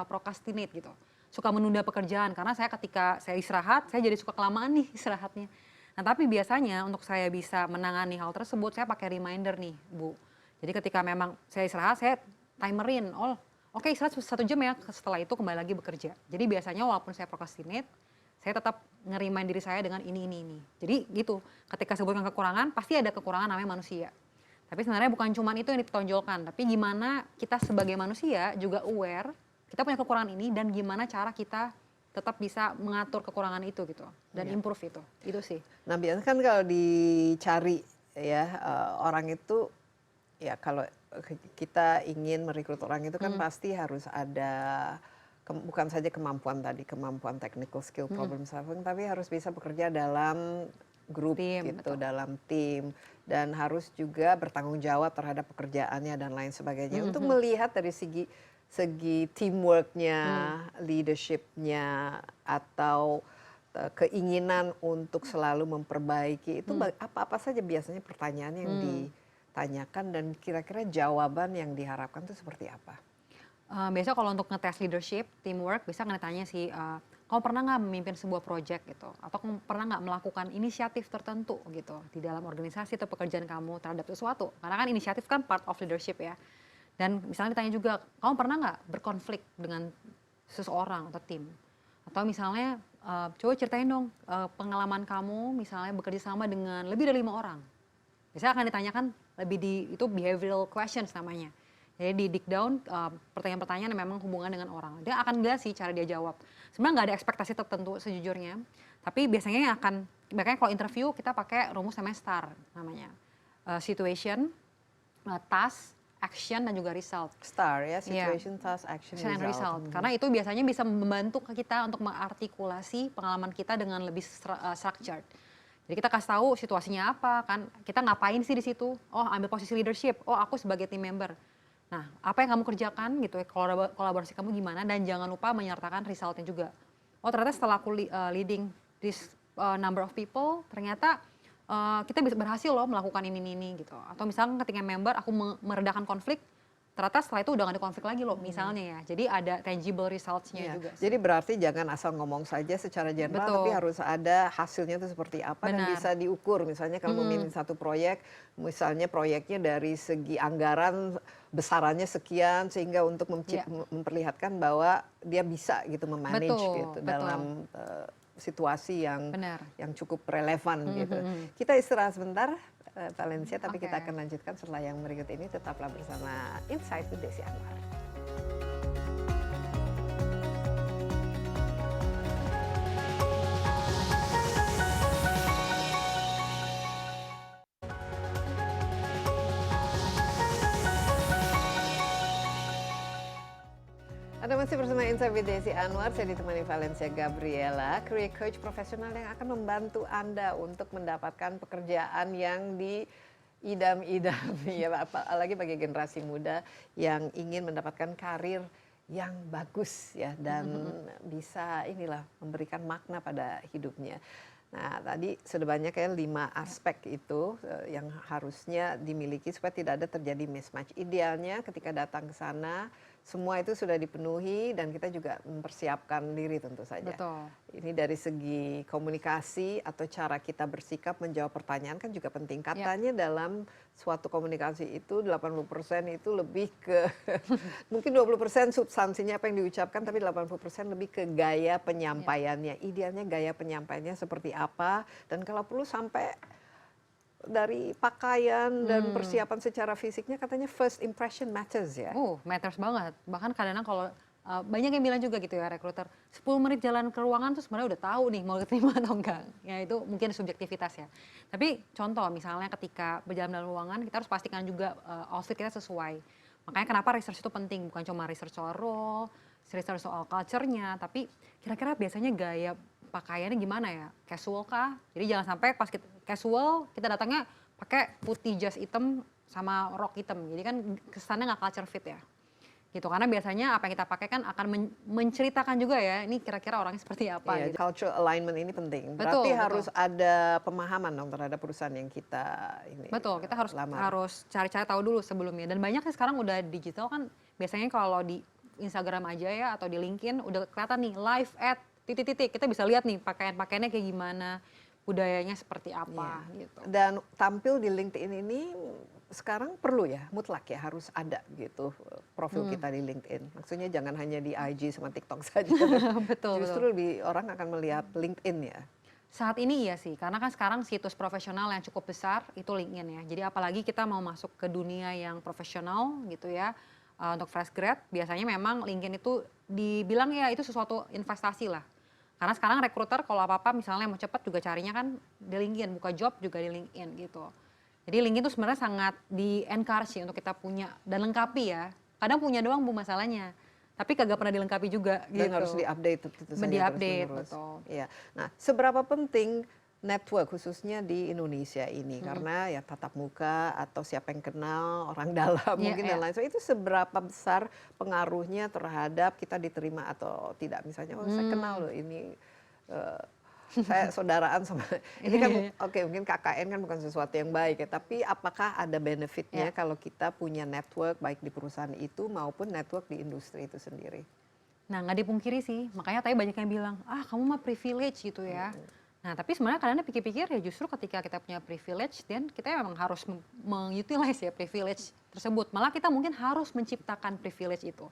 procrastinate gitu. Suka menunda pekerjaan karena saya ketika saya istirahat, saya jadi suka kelamaan nih istirahatnya. Nah, tapi biasanya untuk saya bisa menangani hal tersebut, saya pakai reminder nih, Bu. Jadi ketika memang saya istirahat, saya timerin. Oh, oke, istirahat 1 jam ya, setelah itu kembali lagi bekerja. Jadi biasanya walaupun saya procrastinate, saya tetap nge-remind diri saya dengan ini. Jadi gitu, ketika sebutkan kekurangan, pasti ada kekurangan namanya manusia. Tapi sebenarnya bukan cuma itu yang ditonjolkan, tapi gimana kita sebagai manusia juga aware, kita punya kekurangan ini, dan gimana cara kita tetap bisa mengatur kekurangan itu gitu dan improve itu sih. Nah biasanya kan kalau dicari ya orang itu ya kalau kita ingin merekrut orang itu kan pasti harus ada bukan saja kemampuan technical skill, problem solving, tapi harus bisa bekerja dalam grup gitu, dalam tim, dan harus juga bertanggung jawab terhadap pekerjaannya dan lain sebagainya. Untuk melihat dari segi teamworknya, leadershipnya, atau keinginan untuk selalu memperbaiki itu apa saja biasanya pertanyaan yang ditanyakan dan kira-kira jawaban yang diharapkan itu seperti apa? Biasa kalau untuk ngetes leadership, teamwork, bisa ngetanya sih, kamu pernah nggak memimpin sebuah project gitu, atau kamu pernah nggak melakukan inisiatif tertentu gitu di dalam organisasi atau pekerjaan kamu terhadap sesuatu? Karena kan inisiatif kan part of leadership ya. Dan misalnya ditanya juga, kamu pernah nggak berkonflik dengan seseorang atau tim? Atau misalnya, coba ceritain dong pengalaman kamu misalnya bekerja sama dengan lebih dari 5 orang. Biasanya akan ditanyakan itu behavioral questions namanya. Jadi di dig down pertanyaan-pertanyaan yang memang hubungan dengan orang. Dia akan lihat sih cara dia jawab. Sebenarnya nggak ada ekspektasi tertentu sejujurnya. Tapi biasanya makanya kalau interview kita pakai rumus namanya STAR namanya. Situation, task, action, dan juga result. STAR ya, situation, task, action, and result. Karena itu biasanya bisa membantu kita untuk mengartikulasi pengalaman kita dengan lebih structured. Jadi kita kasih tahu situasinya apa, kan kita ngapain sih di situ? Oh, ambil posisi leadership. Oh, aku sebagai team member. Nah, apa yang kamu kerjakan gitu ya, kolaborasi kamu gimana, dan jangan lupa menyertakan resultnya juga. Oh, ternyata setelah aku leading this number of people, ternyata kita bisa berhasil loh melakukan ini gitu. Atau misalnya ketika member aku meredakan konflik, ternyata setelah itu udah gak ada konflik lagi loh misalnya ya. Jadi ada tangible results-nya juga. Jadi berarti jangan asal ngomong saja secara general, tapi harus ada hasilnya itu seperti apa. Dan bisa diukur. Misalnya kalau memimpin satu proyek, misalnya proyeknya dari segi anggaran besarannya sekian, sehingga untuk memperlihatkan bahwa dia bisa gitu memanage gitu dalam situasi yang cukup relevan gitu. Kita istirahat sebentar, Valencia, tapi kita akan lanjutkan setelah yang berikut ini. Tetaplah bersama Insight with Desi Anwar. Anda masih bersama Insight with Desi Anwar, saya ditemani Valencia Gabriela, career coach profesional yang akan membantu Anda untuk mendapatkan pekerjaan yang diidam-idami, ya, apalagi bagi generasi muda yang ingin mendapatkan karir yang bagus ya, dan bisa memberikan makna pada hidupnya. Nah, tadi sudah banyak ya 5 aspek itu yang harusnya dimiliki supaya tidak ada terjadi mismatch. Idealnya ketika datang ke sana, semua itu sudah dipenuhi dan kita juga mempersiapkan diri tentu saja. Betul. Ini dari segi komunikasi atau cara kita bersikap menjawab pertanyaan kan juga penting. Katanya dalam suatu komunikasi itu 80% itu lebih ke mungkin 20% substansinya apa yang diucapkan, tapi 80% lebih ke gaya penyampaiannya. Idealnya gaya penyampaiannya seperti apa, dan kalau perlu sampai dari pakaian dan persiapan secara fisiknya katanya first impression matters ya. Matters banget. Bahkan kadang-kadang kalau banyak yang bilang juga gitu ya rekruter, 10 menit jalan ke ruangan tuh sebenarnya udah tahu nih mau diterima atau enggak. Ya itu mungkin subjektivitas ya. Tapi contoh misalnya ketika berjalan dalam ruangan kita harus pastikan juga outfit kita sesuai. Makanya kenapa research itu penting, bukan cuma research soal role, research soal culture-nya, tapi kira-kira biasanya gaya pakaiannya gimana ya? Casual kah? Jadi jangan sampai pas kita casual kita datangnya pakai putih jas hitam sama rok hitam. Jadi kan kesannya nggak culture fit ya. Gitu, karena biasanya apa yang kita pakai kan akan menceritakan juga ya, ini kira-kira orangnya seperti apa. Iya, gitu. cultural alignment ini penting. Betul, Berarti harus ada pemahaman dong terhadap perusahaan yang kita ini. Betul, kita harus lamar. cari-cari tahu dulu sebelumnya. Dan banyak sih sekarang udah digital kan, biasanya kalau di Instagram aja ya atau di LinkedIn udah kelihatan nih live at titik-titik, kita bisa lihat nih pakaian-pakaiannya kayak gimana, budayanya seperti apa gitu. Dan tampil di LinkedIn ini sekarang perlu ya, mutlak ya harus ada gitu profil kita di LinkedIn. Maksudnya jangan hanya di IG sama TikTok saja. Betul. Justru lebih orang akan melihat LinkedIn ya. Saat ini iya sih, karena kan sekarang situs profesional yang cukup besar itu LinkedIn ya. Jadi apalagi kita mau masuk ke dunia yang profesional gitu ya, untuk fresh grad, biasanya memang LinkedIn itu dibilang ya itu sesuatu investasi lah. Karena sekarang rekruter kalau apa-apa misalnya mau cepat juga carinya kan di LinkedIn, buka job juga di LinkedIn gitu. Jadi LinkedIn itu sebenarnya sangat di-encourage ya untuk kita punya dan lengkapi ya. Kadang punya doang Bu masalahnya, tapi kagak pernah dilengkapi juga Dan gitu. harus di-update tentu saja Di-update, terus-menerus. betul. Iya. Nah, seberapa penting network khususnya di Indonesia ini karena ya tatap muka atau siapa yang kenal orang dalam mungkin dan lain sebagainya, itu seberapa besar pengaruhnya terhadap kita diterima atau tidak, misalnya saya kenal loh ini saya saudaraan sama ini kan oke mungkin KKN kan bukan sesuatu yang baik ya, tapi apakah ada benefitnya kalau kita punya network baik di perusahaan itu maupun network di industri itu sendiri? Nah nggak dipungkiri sih, makanya tadi banyak yang bilang kamu mah privilege gitu ya. Nah tapi sebenarnya kadang-kadang pikir-pikir ya justru ketika kita punya privilege, dan kita memang harus mengutilize ya privilege tersebut. Malah kita mungkin harus menciptakan privilege itu.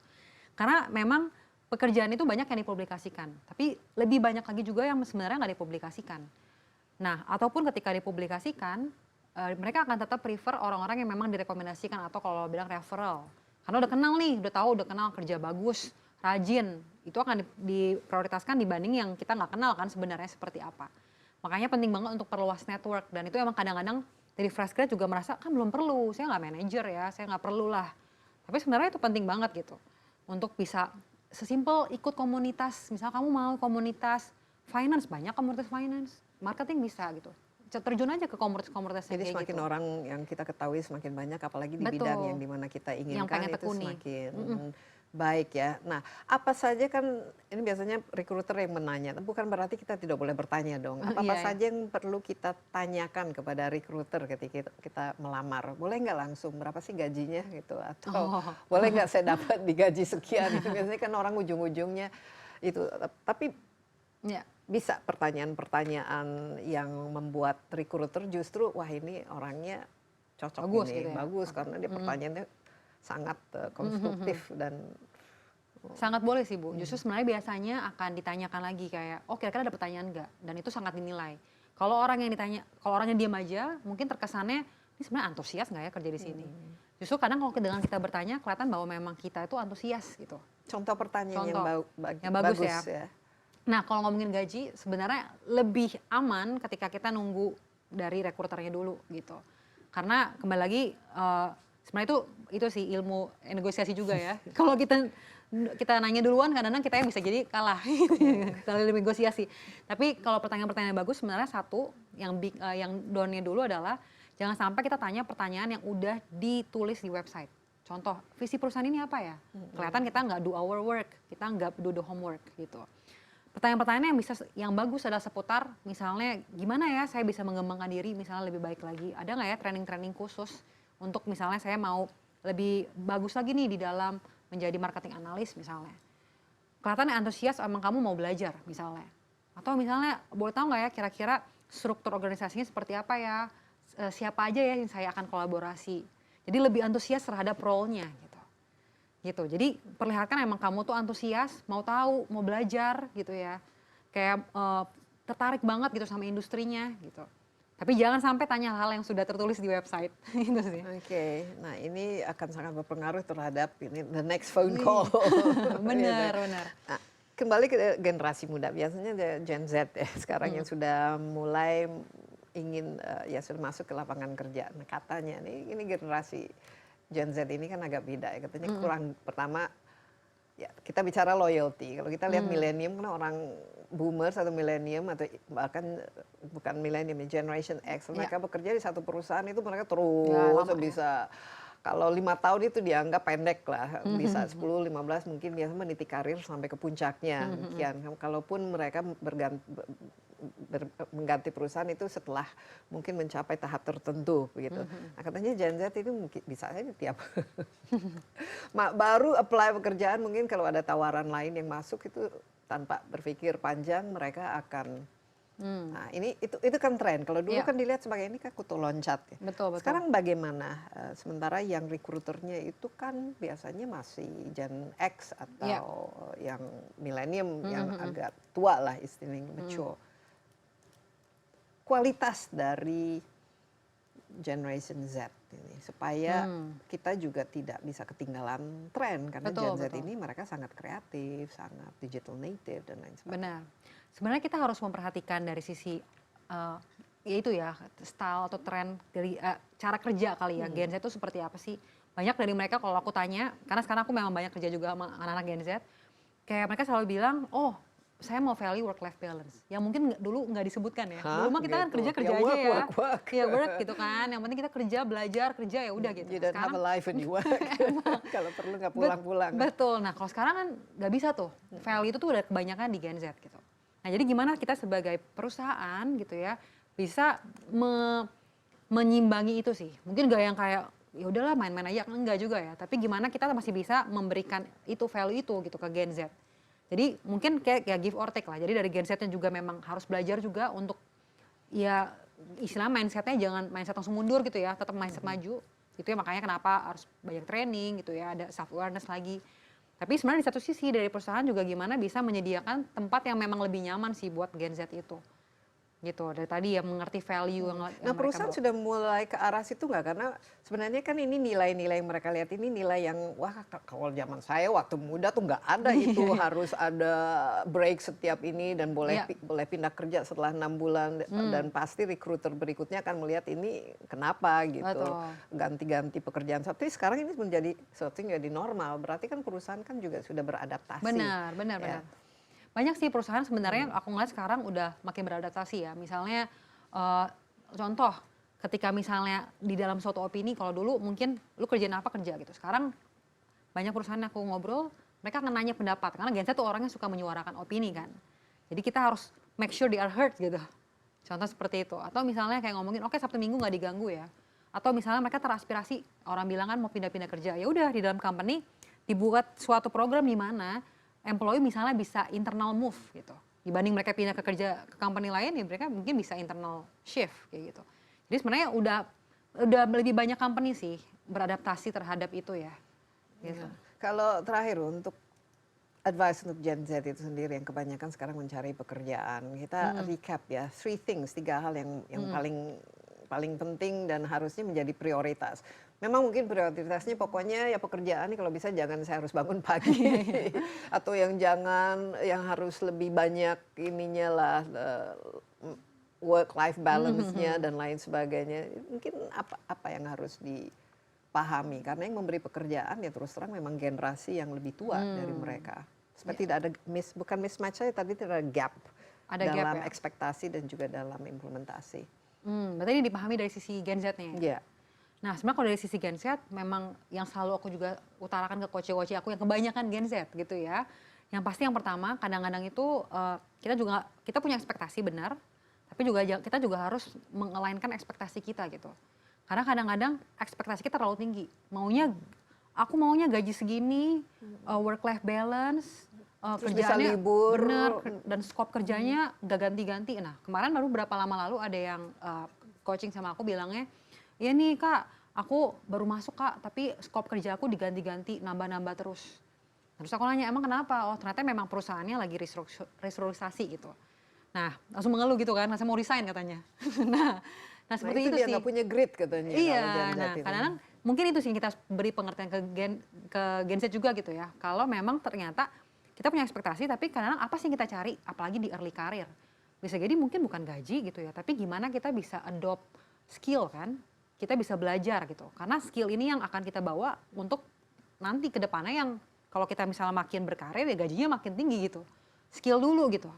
Karena memang pekerjaan itu banyak yang dipublikasikan, tapi lebih banyak lagi juga yang sebenarnya nggak dipublikasikan. Nah ataupun ketika dipublikasikan, mereka akan tetap prefer orang-orang yang memang direkomendasikan atau kalau bilang referral. Karena udah kenal nih, udah tahu, udah kenal kerja bagus, rajin, itu akan diprioritaskan dibanding yang kita nggak kenal kan sebenarnya seperti apa. Makanya penting banget untuk perluas network, dan itu emang kadang-kadang dari fresh grad juga merasa kan belum perlu, saya nggak manajer ya, saya nggak perlu lah. Tapi sebenarnya itu penting banget gitu untuk bisa sesimpel ikut komunitas, misal kamu mau komunitas finance, banyak komunitas finance, marketing bisa gitu. Terjun aja ke komunitas-komunitas yang Jadi kayak semakin gitu. orang yang kita ketahui semakin banyak, apalagi di Betul. bidang yang dimana kita inginkan pengen itu tekuni. semakin baik ya. Nah, apa saja kan ini biasanya recruiter yang menanya, bukan berarti kita tidak boleh bertanya dong. Apa-apa saja yang perlu kita tanyakan kepada recruiter ketika kita melamar? Boleh nggak langsung berapa sih gajinya gitu, atau boleh nggak saya dapat digaji sekian? Itu biasanya kan orang ujung-ujungnya itu. Tapi bisa pertanyaan-pertanyaan yang membuat recruiter justru wah ini orangnya cocok, Bagus ini gitu ya? bagus karena dia pertanyaannya sangat konstruktif dan Sangat boleh sih Bu, justru sebenarnya biasanya akan ditanyakan lagi kayak, oh kira-kira ada pertanyaan nggak? Dan itu sangat dinilai. Kalau orang yang ditanya, kalau orangnya diam aja, mungkin terkesannya ini sebenarnya antusias nggak ya kerja di sini. Justru kadang kalau dengan kita bertanya, kelihatan bahwa memang kita itu antusias gitu. contoh pertanyaan Yang bagus ya. Nah kalau ngomongin gaji, sebenarnya lebih aman ketika kita nunggu dari rekruternya dulu gitu. Karena kembali lagi, sebenarnya itu sih ilmu negosiasi juga ya. Kalau kita nanya duluan kadang-kadang kita yang bisa jadi kalah kalau negosiasi. Tapi kalau pertanyaan-pertanyaan bagus sebenarnya satu yang down-nya dulu adalah jangan sampai kita tanya pertanyaan yang udah ditulis di website. Contoh, visi perusahaan ini apa ya? Kelihatan kita nggak do our work, kita nggak do the homework gitu. Pertanyaan-pertanyaan yang bagus adalah seputar misalnya gimana ya saya bisa mengembangkan diri misalnya lebih baik lagi. Ada nggak ya training-training khusus untuk misalnya saya mau lebih bagus lagi nih di dalam menjadi marketing analis misalnya. Kelihatan antusias emang kamu mau belajar misalnya. Atau misalnya boleh tahu nggak ya kira-kira struktur organisasinya seperti apa ya, siapa aja ya yang saya akan kolaborasi. Jadi lebih antusias terhadap role-nya gitu. Jadi perlihatkan emang kamu tuh antusias, mau tahu, mau belajar gitu ya. Kayak tertarik banget gitu sama industrinya gitu. Tapi jangan sampai tanya hal yang sudah tertulis di website. Itu sih. Oke, nah ini akan sangat berpengaruh terhadap ini the next phone call. Benar, Gitu. benar. Nah, kembali ke generasi muda, biasanya Gen Z ya sekarang yang sudah mulai ingin ya sudah masuk ke lapangan kerja. Nah katanya ini generasi Gen Z ini kan agak beda ya, katanya kurang, pertama ya kita bicara loyalty. Kalau kita lihat milenium, karena orang boomers atau milenium atau bahkan bukan milenium, Generation X, mereka bekerja di satu perusahaan itu mereka terus bisa. Kalau 5 tahun itu dianggap pendek lah, bisa 10-15 mungkin biasanya meniti karir sampai ke puncaknya. Demikian. Kalaupun mereka mengganti perusahaan itu setelah mungkin mencapai tahap tertentu begitu. Nah katanya Gen Z itu mungkin bisa saja tiap baru apply pekerjaan, mungkin kalau ada tawaran lain yang masuk itu tanpa berpikir panjang mereka akan. Nah itu kan tren. Kalau dulu kan dilihat sebagai ini kan kutu loncat ya. Betul. Sekarang bagaimana? Sementara yang rekruternya itu kan biasanya masih Gen X atau yang milenium yang agak tua lah istilahnya, mature. Kualitas dari Generation Z ini supaya kita juga tidak bisa ketinggalan tren, karena Gen Z ini mereka sangat kreatif, sangat digital native dan lain sebagainya. Benar. Sebenarnya kita harus memperhatikan dari sisi yaitu ya style atau tren dari cara kerja kali ya. Gen Z itu seperti apa sih? Banyak dari mereka kalau aku tanya, karena sekarang aku memang banyak kerja juga sama anak-anak Gen Z, kayak mereka selalu bilang, oh saya mau value work life balance, yang mungkin dulu nggak disebutkan ya. Dulu mah kita kan kerja aja ya, ya work gitu kan. Yang penting kita kerja, belajar, kerja ya udah gitu. You don't have a life when you work. Kalau perlu nggak pulang-pulang. Betul. Nah kalau sekarang kan nggak bisa tuh. Value itu tuh udah kebanyakan di Gen Z gitu. Nah jadi gimana kita sebagai perusahaan gitu ya bisa menyimbangi itu sih. Mungkin gak yang kayak ya udahlah main-main aja, enggak juga ya. Tapi gimana kita masih bisa memberikan itu value itu gitu ke Gen Z. Jadi mungkin kayak give or take lah. Jadi dari Gen Z-nya juga memang harus belajar juga untuk ya istilah mindset-nya jangan mindset langsung mundur gitu ya, tetap mindset maju. Itu ya makanya kenapa harus banyak training gitu ya, ada self awareness lagi. Tapi sebenarnya di satu sisi dari perusahaan juga gimana bisa menyediakan tempat yang memang lebih nyaman sih buat Gen Z itu. Gitu, dari tadi ya mengerti value yang Nah perusahaan sudah mulai ke arah situ nggak? Karena sebenarnya kan ini nilai-nilai yang mereka lihat ini nilai yang wah kalau zaman saya waktu muda tuh nggak ada itu harus ada break setiap ini dan boleh pindah kerja setelah 6 bulan dan pasti recruiter berikutnya akan melihat ini kenapa gitu ganti-ganti pekerjaan. Tapi sekarang ini menjadi sesuatu yang jadi normal. Berarti kan perusahaan kan juga sudah beradaptasi. Benar. Banyak sih perusahaan sebenarnya aku ngeliat sekarang udah makin beradaptasi ya. Misalnya contoh ketika misalnya di dalam suatu opini, kalau dulu mungkin lu kerjain apa kerja gitu. Sekarang banyak perusahaan yang aku ngobrol, mereka akan nanya pendapat. Karena Gen Z tuh orangnya suka menyuarakan opini kan. Jadi kita harus make sure they are heard gitu. Contoh seperti itu. Atau misalnya kayak ngomongin, oke Sabtu Minggu nggak diganggu ya. Atau misalnya mereka teraspirasi, orang bilang kan mau pindah-pindah kerja. Ya udah di dalam company dibuat suatu program di mana employee misalnya bisa internal move gitu. Dibanding mereka pindah ke kerja ke company lain, ya mereka mungkin bisa internal shift kayak gitu. Jadi sebenarnya udah lebih banyak company sih beradaptasi terhadap itu ya. Gitu. Kalau terakhir untuk advice untuk Gen Z itu sendiri yang kebanyakan sekarang mencari pekerjaan, kita recap ya, 3 hal yang paling penting dan harusnya menjadi prioritas. Memang mungkin prioritasnya pokoknya ya pekerjaan ini kalau bisa jangan saya harus bangun pagi atau yang harus lebih banyak ininya lah work life balance-nya dan lain sebagainya. Mungkin apa yang harus dipahami karena yang memberi pekerjaan ya terus terang memang generasi yang lebih tua dari mereka. Seperti tidak ada bukan mismatch saja, tadi tidak ada gap dalam ekspektasi dan juga dalam implementasi. Berarti ini dipahami dari sisi Gen Z-nya ya? Iya. Nah sebenarnya kalau dari sisi Gen Z memang yang selalu aku juga utarakan ke coach-coach aku yang kebanyakan Gen Z gitu ya. Yang pasti yang pertama kadang-kadang itu kita punya ekspektasi benar, tapi kita juga harus mengelainkan ekspektasi kita gitu. Karena kadang-kadang ekspektasi kita terlalu tinggi. Aku maunya gaji segini, work life balance, kerjaannya libur bener dan skop kerjanya gak ganti-ganti. Nah kemarin baru berapa lama lalu ada yang coaching sama aku bilangnya, ya nih kak aku baru masuk kak tapi skop kerja aku diganti-ganti nambah-nambah terus. Terus aku nanya emang kenapa? Oh ternyata memang perusahaannya lagi restrukturisasi gitu. Nah langsung mengeluh gitu kan, saya mau resign katanya. Nah Nah, seperti itu itu dia sih. nggak punya grit katanya. Iya, kalau Gen Z nah itu. kadang-kadang mungkin itu sih yang kita beri pengertian ke Gen Z juga gitu ya. Kalau memang ternyata kita punya ekspektasi, tapi kadang-kadang apa sih yang kita cari, apalagi di early career. Bisa jadi mungkin bukan gaji gitu ya, tapi gimana kita bisa adopt skill kan, kita bisa belajar gitu. Karena skill ini yang akan kita bawa untuk nanti ke depannya yang kalau kita misalnya makin berkarir ya gajinya makin tinggi gitu. Skill dulu gitu.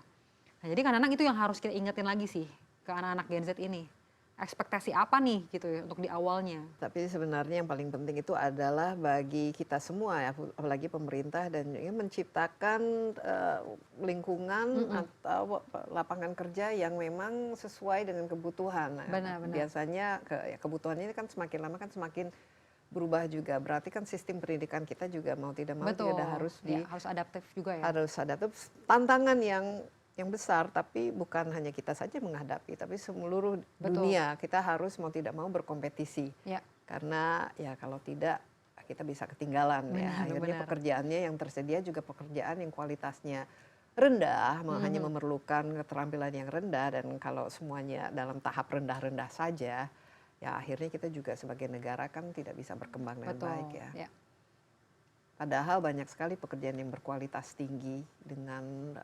Nah, jadi kadang-kadang itu yang harus kita ingetin lagi sih ke anak-anak Gen Z ini. Ekspektasi apa nih gitu ya untuk di awalnya. Tapi sebenarnya yang paling penting itu adalah bagi kita semua ya, apalagi pemerintah dan menciptakan lingkungan atau lapangan kerja yang memang sesuai dengan kebutuhan. Benar-benar. Biasanya kebutuhannya ini kan semakin lama kan semakin berubah juga. Berarti kan sistem pendidikan kita juga mau tidak mau Betul. tidak harus harus adaptif juga ya. harus adaptif. Tantangan yang besar, tapi bukan hanya kita saja menghadapi, tapi seluruh dunia kita harus mau tidak mau berkompetisi. Ya. Karena ya kalau tidak kita bisa ketinggalan ya. Akhirnya pekerjaannya yang tersedia juga pekerjaan yang kualitasnya rendah, hanya memerlukan keterampilan yang rendah, dan kalau semuanya dalam tahap rendah-rendah saja, ya akhirnya kita juga sebagai negara kan tidak bisa berkembang dengan baik ya. Padahal banyak sekali pekerjaan yang berkualitas tinggi dengan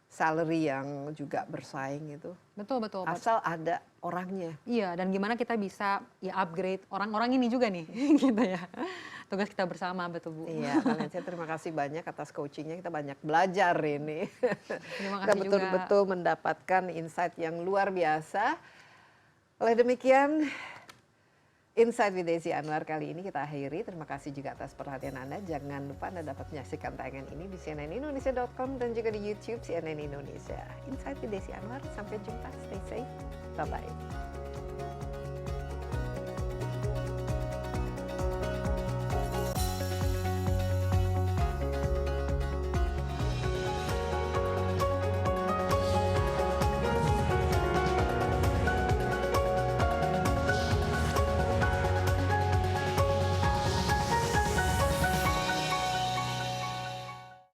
salary yang juga bersaing itu. Betul. Asal ada orangnya. Iya, dan gimana kita bisa ya upgrade orang-orang ini juga nih, gitu ya. Tugas kita bersama, betul Bu. Iya, Valencia terima kasih banyak atas coachingnya, kita banyak belajar ini. Terima Kita kasih betul-betul mendapatkan insight yang luar biasa. Oleh demikian, Insight with Desi Anwar kali ini kita akhiri. Terima kasih juga atas perhatian Anda. Jangan lupa Anda dapat menyaksikan tayangan ini di cnnindonesia.com dan juga di YouTube CNN Indonesia. Insight with Desi Anwar, sampai jumpa. Stay safe. Bye-bye.